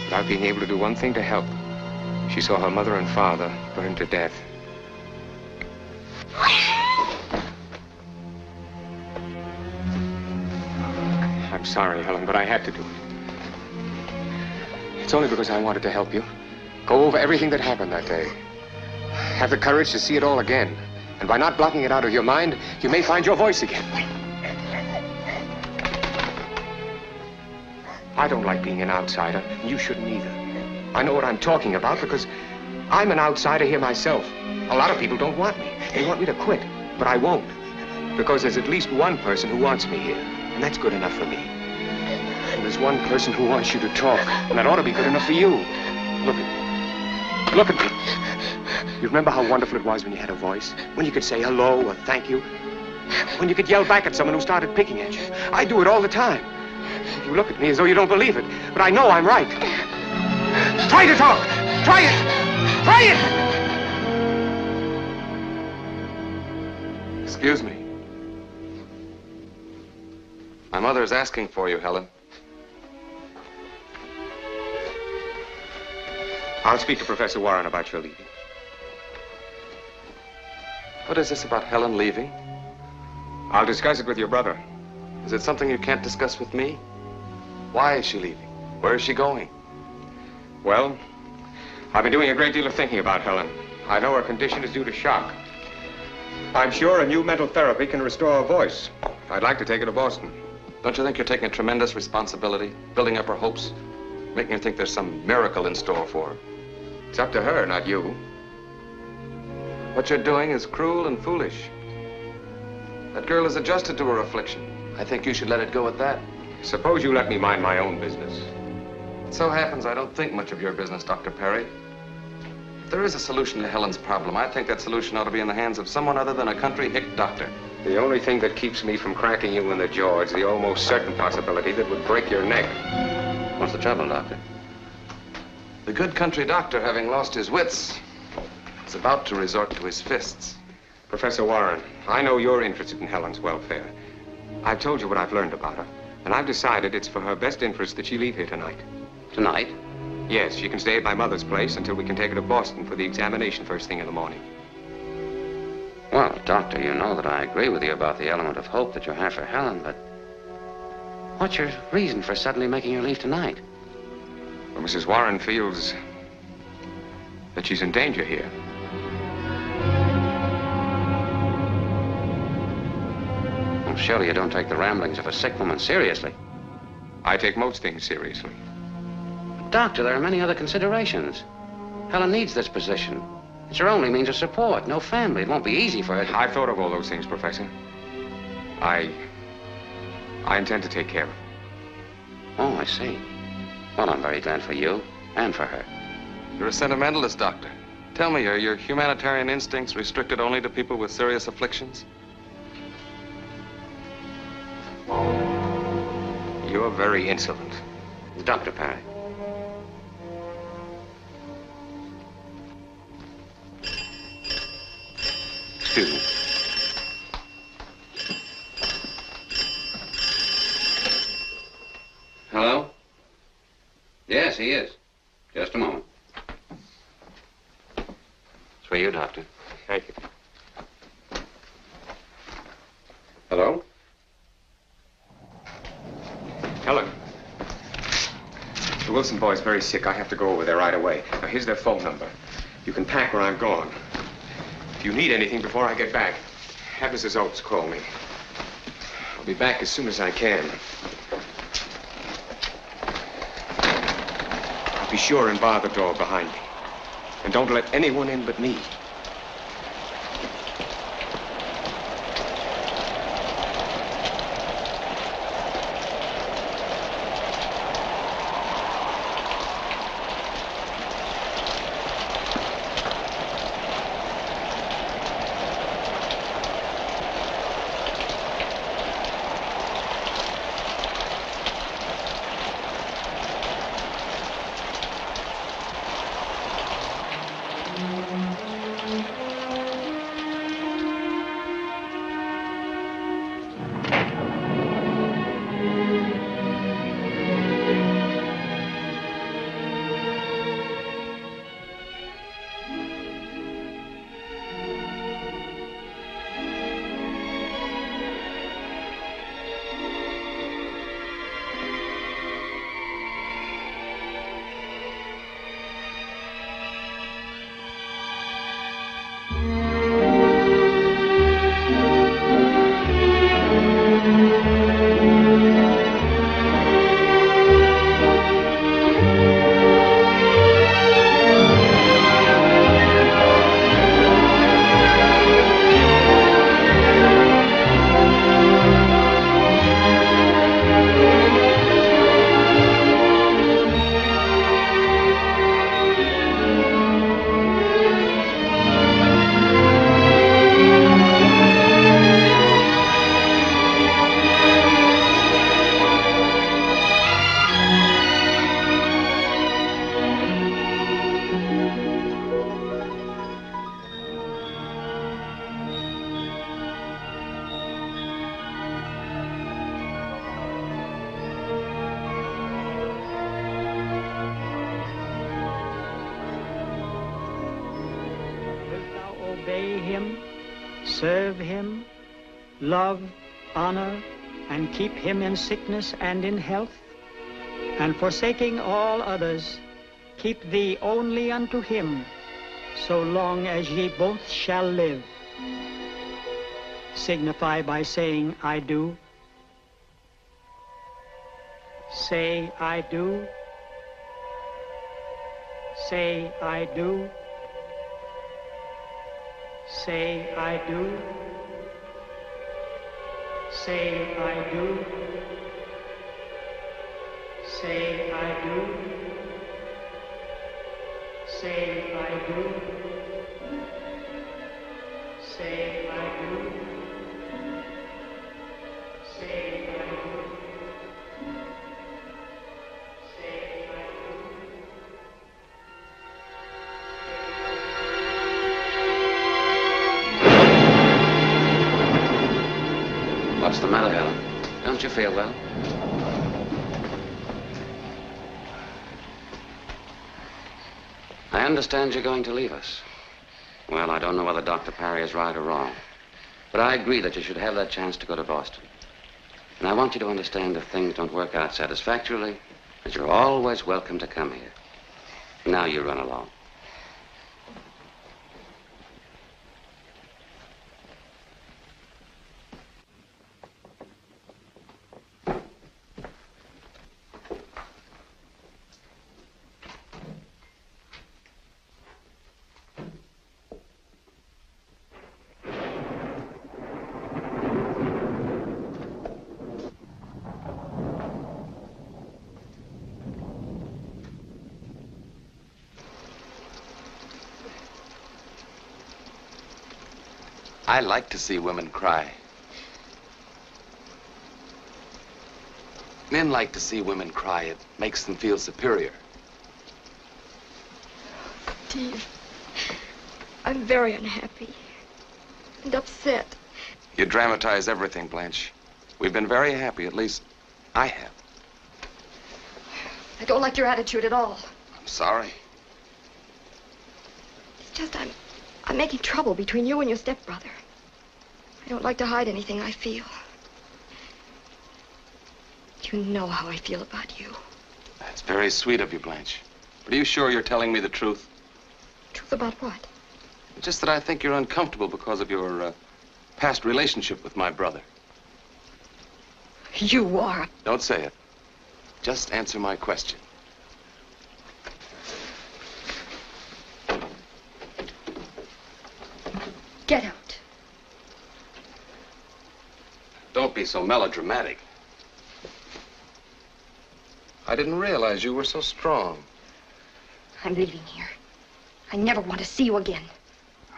G: without being able to do one thing to help. She saw her mother and father burned to death. I'm sorry, Helen, but I had to do it. It's only because I wanted to help you. Go over everything that happened that day. Have the courage to see it all again. And by not blocking it out of your mind, you may find your voice again. I don't like being an outsider, and you shouldn't either. I know what I'm talking about because I'm an outsider here myself. A lot of people don't want me. They want me to quit, but I won't. Because there's at least one person who wants me here, and that's good enough for me. And there's one person who wants you to talk, and that ought to be good enough for you. Look at me. You remember how wonderful it was when you had a voice? When you could say hello or thank you? When you could yell back at someone who started picking at you? I do it all the time. You look at me as though you don't believe it, but I know I'm right. Try to talk! Try it! Try it!
M: Excuse me. My mother is asking for you, Helen.
G: I'll speak to Professor Warren about your leaving.
M: What is this about Helen leaving?
G: I'll discuss it with your brother.
M: Is it something you can't discuss with me? Why is she leaving? Where is she going?
G: Well, I've been doing a great deal of thinking about Helen. I know her condition is due to shock. I'm sure a new mental therapy can restore her voice. I'd like to take her to Boston.
M: Don't you think you're taking a tremendous responsibility, building up her hopes, making her think there's some miracle in store for her?
G: It's up to her, not you.
M: What you're doing is cruel and foolish. That girl is adjusted to her affliction. I think you should let it go at that.
G: Suppose you let me mind my own business.
M: It so happens I don't think much of your business, Dr. Perry. If there is a solution to Helen's problem, I think that solution ought to be in the hands of someone other than a country hick doctor.
G: The only thing that keeps me from cracking you in the jaw is the almost certain possibility that would break your neck.
L: What's the trouble, Doctor?
M: The good country doctor, having lost his wits, is about to resort to his fists.
G: Professor Warren, I know you're interested in Helen's welfare. I've told you what I've learned about her, and I've decided it's for her best interest that she leave here tonight.
L: Tonight?
G: Yes, she can stay at my mother's place until we can take her to Boston for the examination first thing in the morning.
L: Well, Doctor, you know that I agree with you about the element of hope that you have for Helen, but what's your reason for suddenly making her leave tonight?
G: Well, Mrs. Warren feels that she's in danger here.
L: Well, surely you don't take the ramblings of a sick woman seriously.
G: I take most things seriously.
L: But, Doctor, there are many other considerations. Helen needs this position. It's her only means of support. No family. It won't be easy for her to...
G: I've thought of all those things, Professor. I intend to take care of her.
L: Oh, I see. Well, I'm very glad for you and for her.
M: You're a sentimentalist, Doctor. Tell me, are your humanitarian instincts restricted only to people with serious afflictions?
G: You're very insolent.
L: Dr. Perry.
G: Excuse me.
L: Hello? Yes, he is. Just a moment. It's for you, Doctor.
G: Thank you. Hello? Helen. The Wilson boy's very sick. I have to go over there right away. Now, here's their phone number. You can pack where I'm going. If you need anything before I get back, have Mrs. Oates call me. I'll be back as soon as I can. Be sure and bar the door behind me. And don't let anyone in but me.
N: him, serve him, love, honor, and keep him in sickness and in health, and forsaking all others, keep thee only unto him, so long as ye both shall live. Signify by saying, I do. Say, I do. Say, I do. Say, I do. Say, I do. Say, I do. Say, I do. Say, I do. Say, I do.
L: What's the matter, Helen? Don't you feel well? I understand you're going to leave us. Well, I don't know whether Dr. Parry is right or wrong, but I agree that you should have that chance to go to Boston. And I want you to understand if things don't work out satisfactorily, that you're always welcome to come here. Now you run along.
M: I like to see women cry. Men like to see women cry. It makes them feel superior.
J: Steve, I'm very unhappy and upset.
M: You dramatize everything, Blanche. We've been very happy, at least I have.
J: I don't like your attitude at all.
M: I'm sorry.
J: It's just I'm making trouble between you and your stepbrother. I don't like to hide anything I feel. You know how I feel about you.
M: That's very sweet of you, Blanche. But are you sure you're telling me the truth?
J: Truth about what?
M: Just that I think you're uncomfortable because of your past relationship with my brother.
J: You are.
M: Don't say it. Just answer my question.
J: Get out.
M: Don't be so melodramatic. I didn't realize you were so strong.
J: I'm leaving here. I never want to see you again.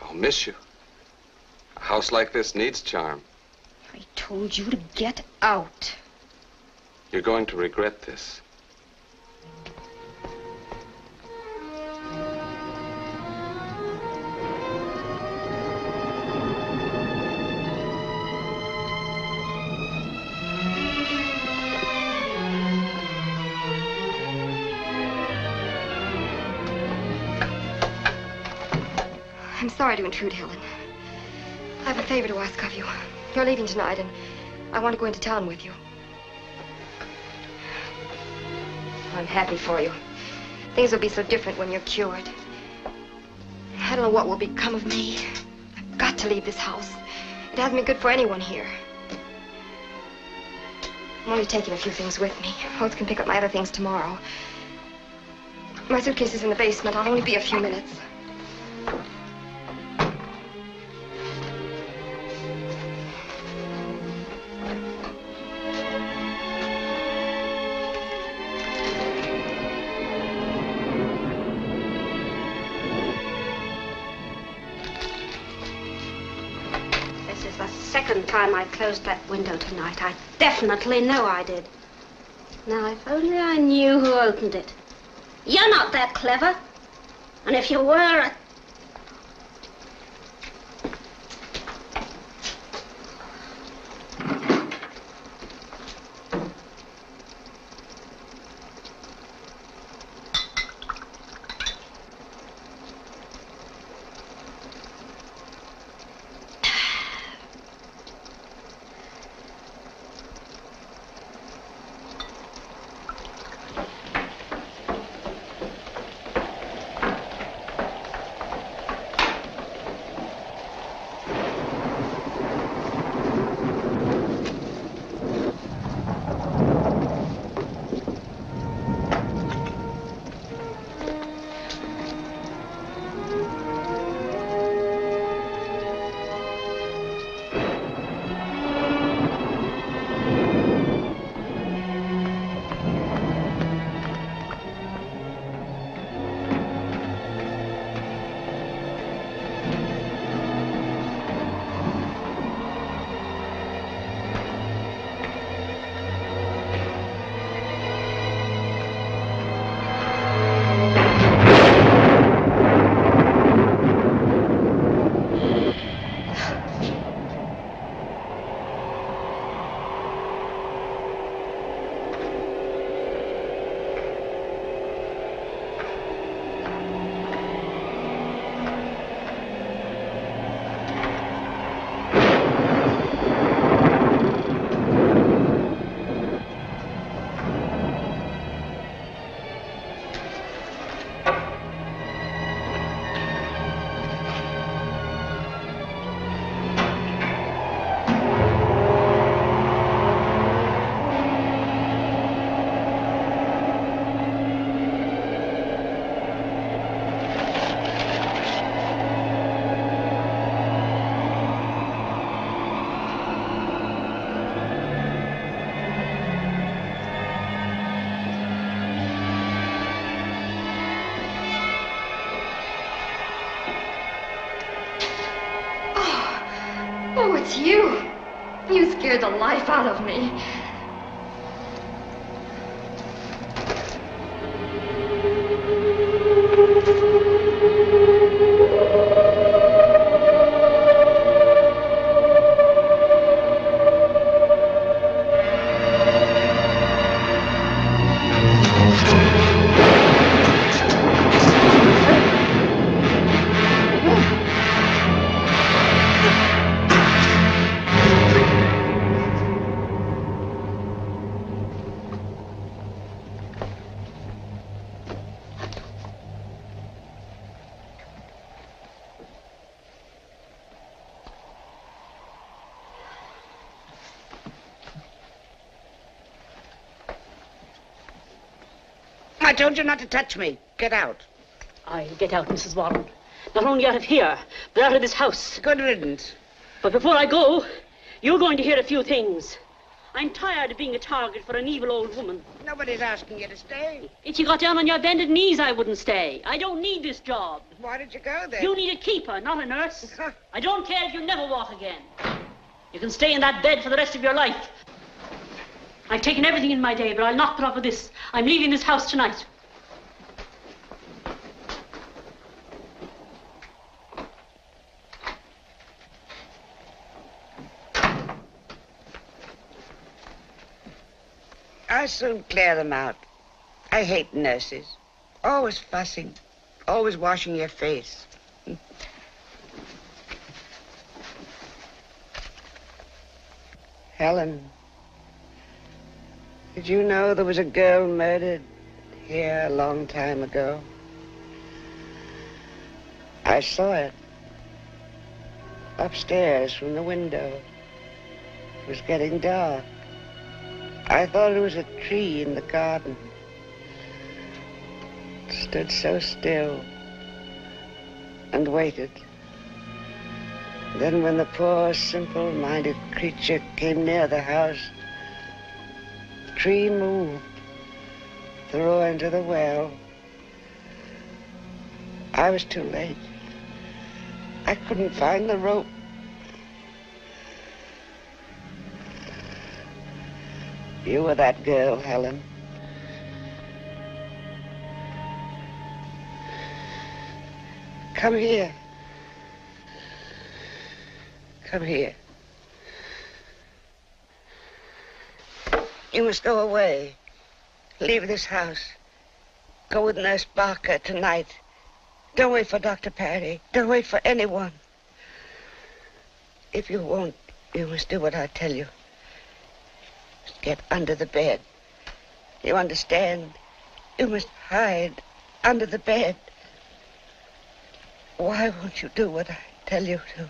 M: I'll miss you. A house like this needs charm.
J: I told you to get out.
M: You're going to regret this.
J: I'm sorry to intrude, Helen. I have a favor to ask of you. You're leaving tonight, and I want to go into town with you. I'm happy for you. Things will be so different when you're cured. I don't know what will become of me. I've got to leave this house. It hasn't been good for anyone here. I'm only taking a few things with me. Rhodes can pick up my other things tomorrow. My suitcase is in the basement. I'll only be a few minutes.
E: Time I closed that window tonight. I definitely know I did. Now, if only I knew who opened it. You're not that clever. And if you were,
J: it's you. You scared the life out of me.
I: I told you not to touch me. Get out.
H: I'll get out, Mrs. Warren. Not only out of here, but out of this house.
I: Good riddance.
H: But before I go, you're going to hear a few things. I'm tired of being a target for an evil old woman.
I: Nobody's asking you to stay.
H: If you got down on your bended knees, I wouldn't stay. I don't need this job.
I: Why did you go there?
H: You need a keeper, not a nurse. I don't care if you never walk again. You can stay in that bed for the rest of your life. I've taken everything in my day, but I'll not put up with this. I'm leaving this house tonight.
I: I'll soon clear them out. I hate nurses. Always fussing. Always washing your face. Helen, did you know there was a girl murdered here a long time ago? I saw it. Upstairs from the window. It was getting dark. I thought it was a tree in the garden. It stood so still and waited. Then when the poor, simple-minded creature came near the house, the tree moved, threw her into the well. I was too late. I couldn't find the rope. You were that girl, Helen. Come here. Come here. You must go away. Leave this house. Go with Nurse Barker tonight. Don't wait for Dr. Perry. Don't wait for anyone. If you won't, you must do what I tell you. Get under the bed. You understand? You must hide under the bed. Why won't you do what I tell you to?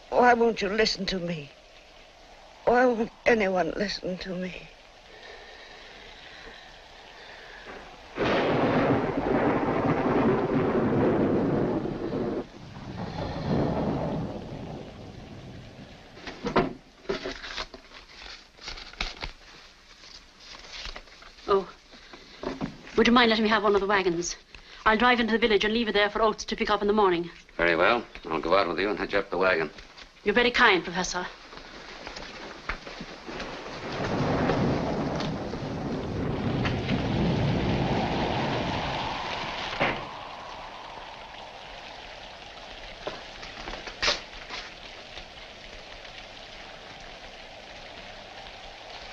I: Why won't you listen to me? Why won't anyone listen to me?
H: Would you mind letting me have one of the wagons? I'll drive into the village and leave it there for Oates to pick up in the morning.
L: Very well. I'll go out with you and hitch up the wagon.
H: You're very kind, Professor.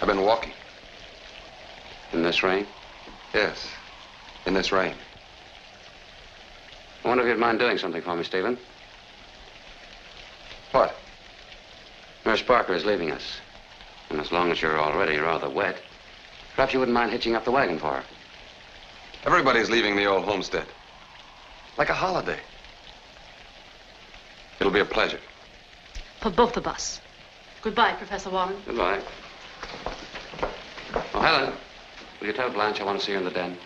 M: I've been walking.
L: In this rain?
M: Yes, in this rain.
L: I wonder if you'd mind doing something for me, Stephen.
M: What?
L: Nurse Barker is leaving us. And as long as you're already rather wet, perhaps you wouldn't mind hitching up the wagon for her.
M: Everybody's leaving the old homestead. Like a holiday. It'll be a pleasure.
H: For both of us. Goodbye, Professor Warren.
L: Goodbye. Oh, Helen, will you tell Blanche I want to see her in the den?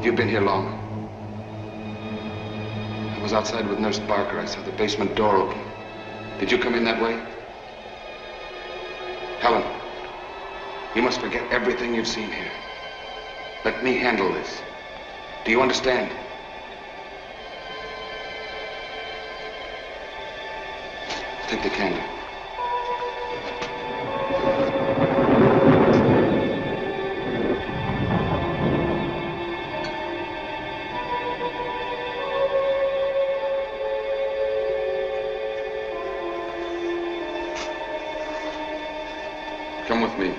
M: You've been here long. I was outside with Nurse Barker. I saw the basement door open. Did you come in that way? Helen, you must forget everything you've seen here. Let me handle this. Do you understand? Take the candle. Come with me.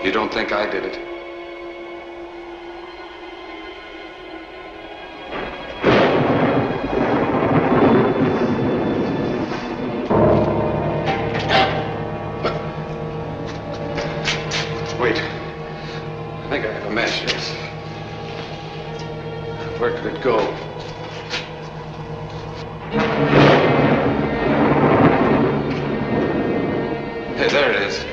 M: You don't think I did it? Wait. I think I have a match, yes. Where could it go? Hey, there it is.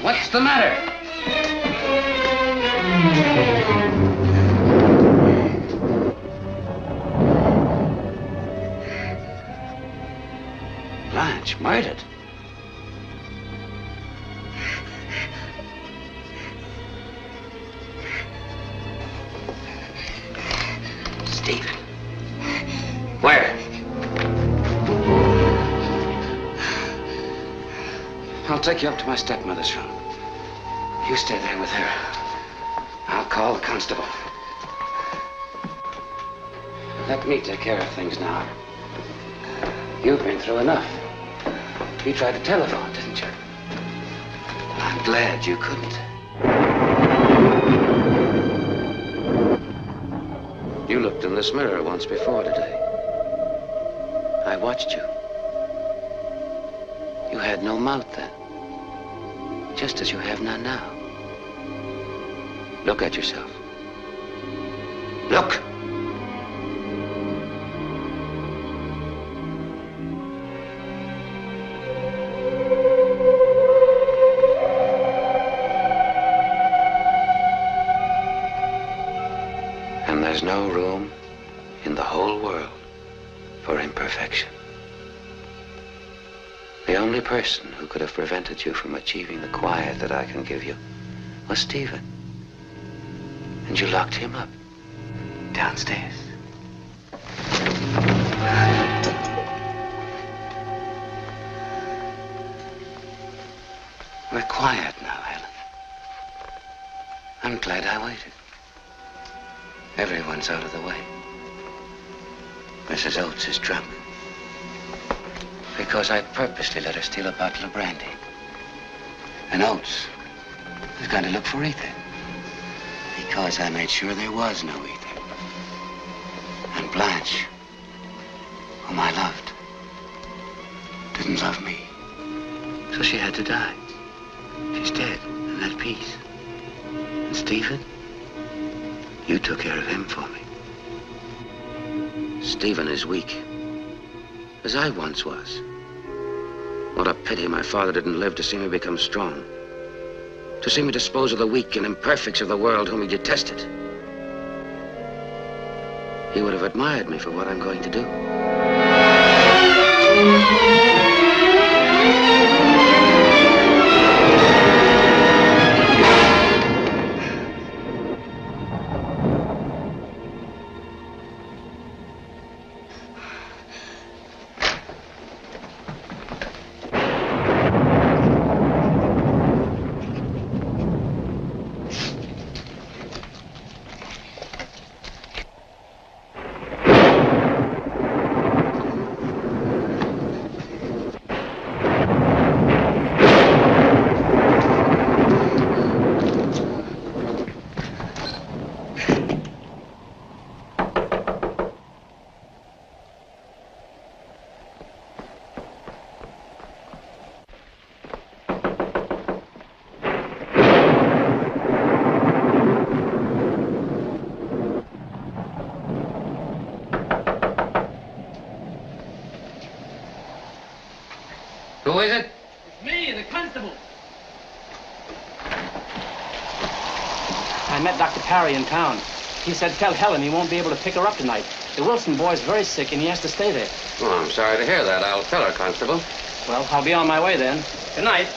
L: What's the matter? Blanche, murdered? Stephen. Where? I'll take you up to my stepmother's room. You stay there with her. I'll call the constable. Let me take care of things now. You've been through enough. You tried to telephone, didn't you? I'm glad you couldn't. You looked in this mirror once before today. I watched you. You had no mouth then. Just as you have none now. Look at yourself. Look! And there's no room in the whole world for imperfection. The only person who could have prevented you from achieving the quiet that I can give you was Stephen. And you locked him up downstairs. We're quiet now, Helen. I'm glad I waited. Everyone's out of the way. Mrs. Oates is drunk. Because I purposely let her steal a bottle of brandy. And Oates is going to look for ether. Because I made sure there was no ether. And Blanche
O: love me. So she had to die. She's dead and at peace. And Stephen, you took care of him for me.
L: Stephen is weak, as I once was. What a pity my father didn't live to see me become strong. To see me dispose of the weak and imperfects of the world whom he detested. He would have admired me for what I'm going to do.
O: Who is it?
P: It's me, the constable.
D: I met Dr. Parry in town. He said tell Helen he won't be able to pick her up tonight. The Wilson boy's very sick and he has to stay there.
L: Oh, I'm sorry to hear that. I'll tell her, Constable.
D: Well, I'll be on my way then. Good night.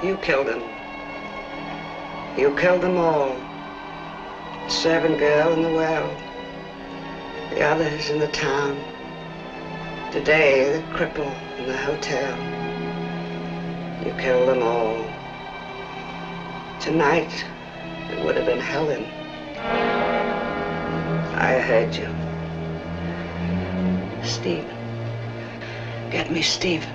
I: You killed them. You killed them all. The servant girl in the well. The others in the town. Today, the cripple in the hotel. You killed them all. Tonight, it would have been Helen. I heard you. Stephen. Get me Stephen.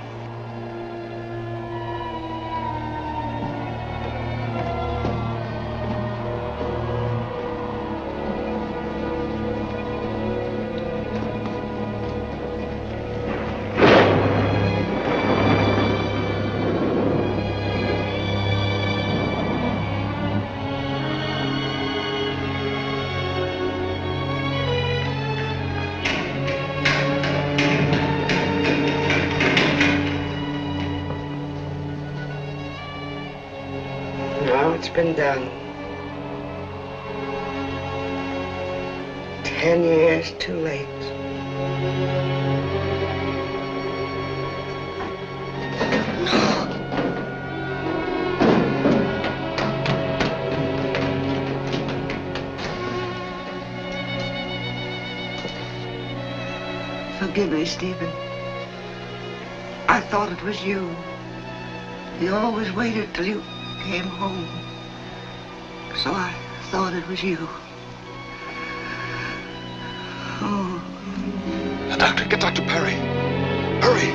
I: It's been done. 10 years too late. Forgive me, Stephen. I thought it was you. You always waited till you came home. So I thought it was you. Oh.
M: The doctor, get Dr. Perry. Hurry.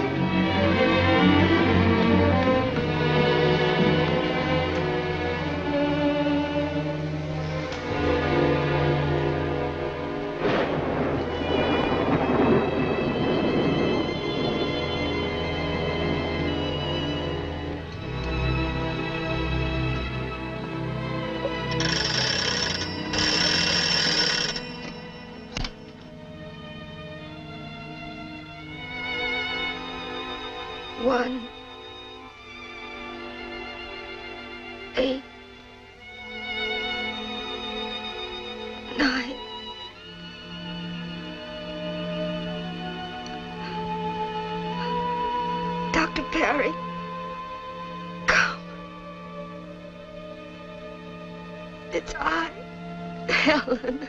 J: One, 8, 9. Dr. Perry, come. It's I, Helen.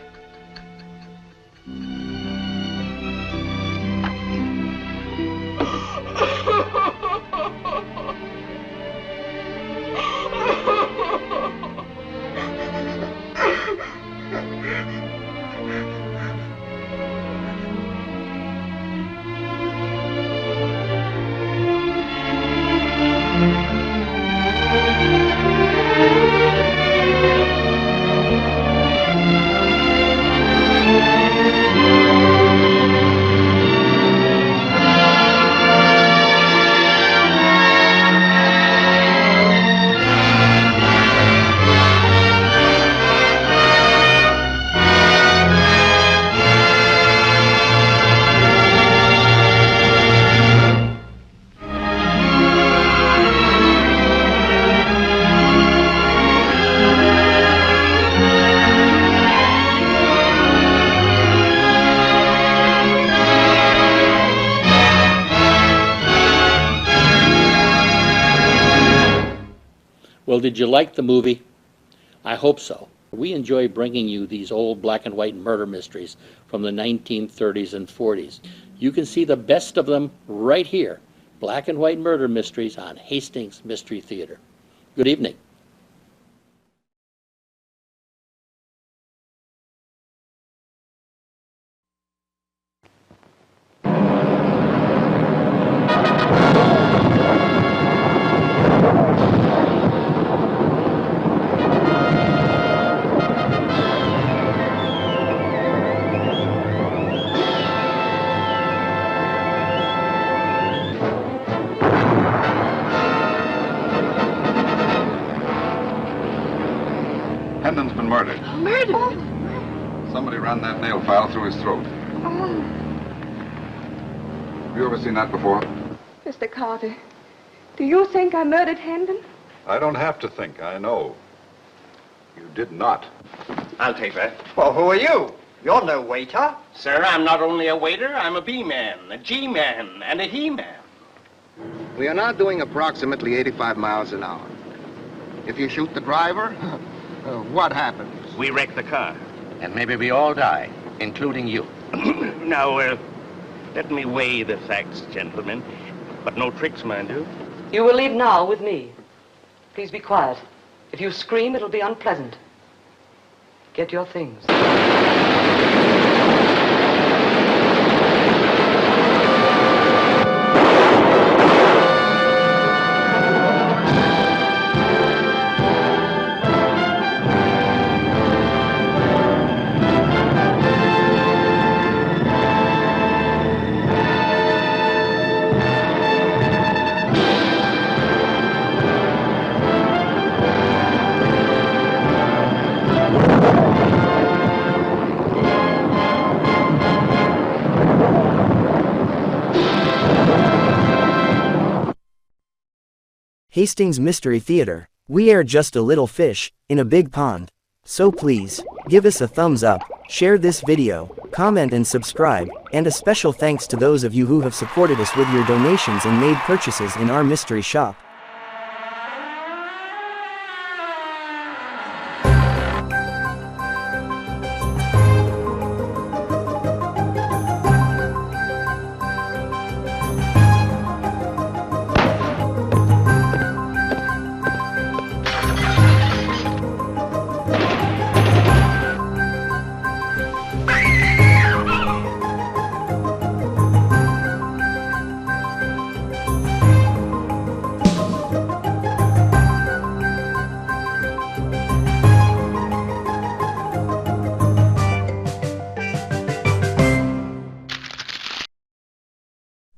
P: Well, did you like the movie? I hope so. We enjoy bringing you these old black and white murder mysteries from the 1930s and 40s. You can see the best of them right here. Black and white murder mysteries on Hastings Mystery Theater. Good evening.
M: Hendon's been murdered.
J: Murdered?
M: Somebody ran that nail file through his throat.
J: Oh,
M: Have you ever seen that before?
J: Mr. Carter, do you think I murdered Hendon?
M: I don't have to think. I know. You did not.
Q: I'll take that. Well, who are you? You're no waiter. Sir, I'm not only a waiter, I'm a B-man, a G-man, and a he-man.
G: We are now doing approximately 85 miles an hour.
R: If you shoot the driver, what happens?
Q: We wreck the car.
L: And maybe we all die, including you.
Q: Now, let me weigh the facts, gentlemen. But no tricks, mind you.
S: You will leave now with me. Please be quiet. If you scream, it'll be unpleasant. Get your things.
T: Hastings Mystery Theater. We are just a little fish in a big pond. So please, give us a thumbs up, share this video, comment and subscribe, and a special thanks to those of you who have supported us with your donations and made purchases in our mystery shop.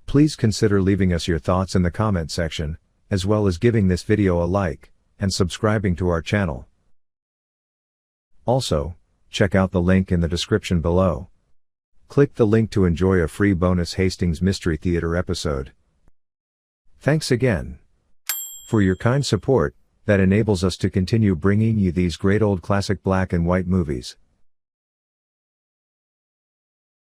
U: Please consider leaving us your thoughts in the comment section, as well as giving this video a like, and subscribing to our channel. Also, check out the link in the description below. Click the link to enjoy a free bonus Hastings Mystery Theater episode. Thanks again for your kind support that enables us to continue bringing you these great old classic black and white movies.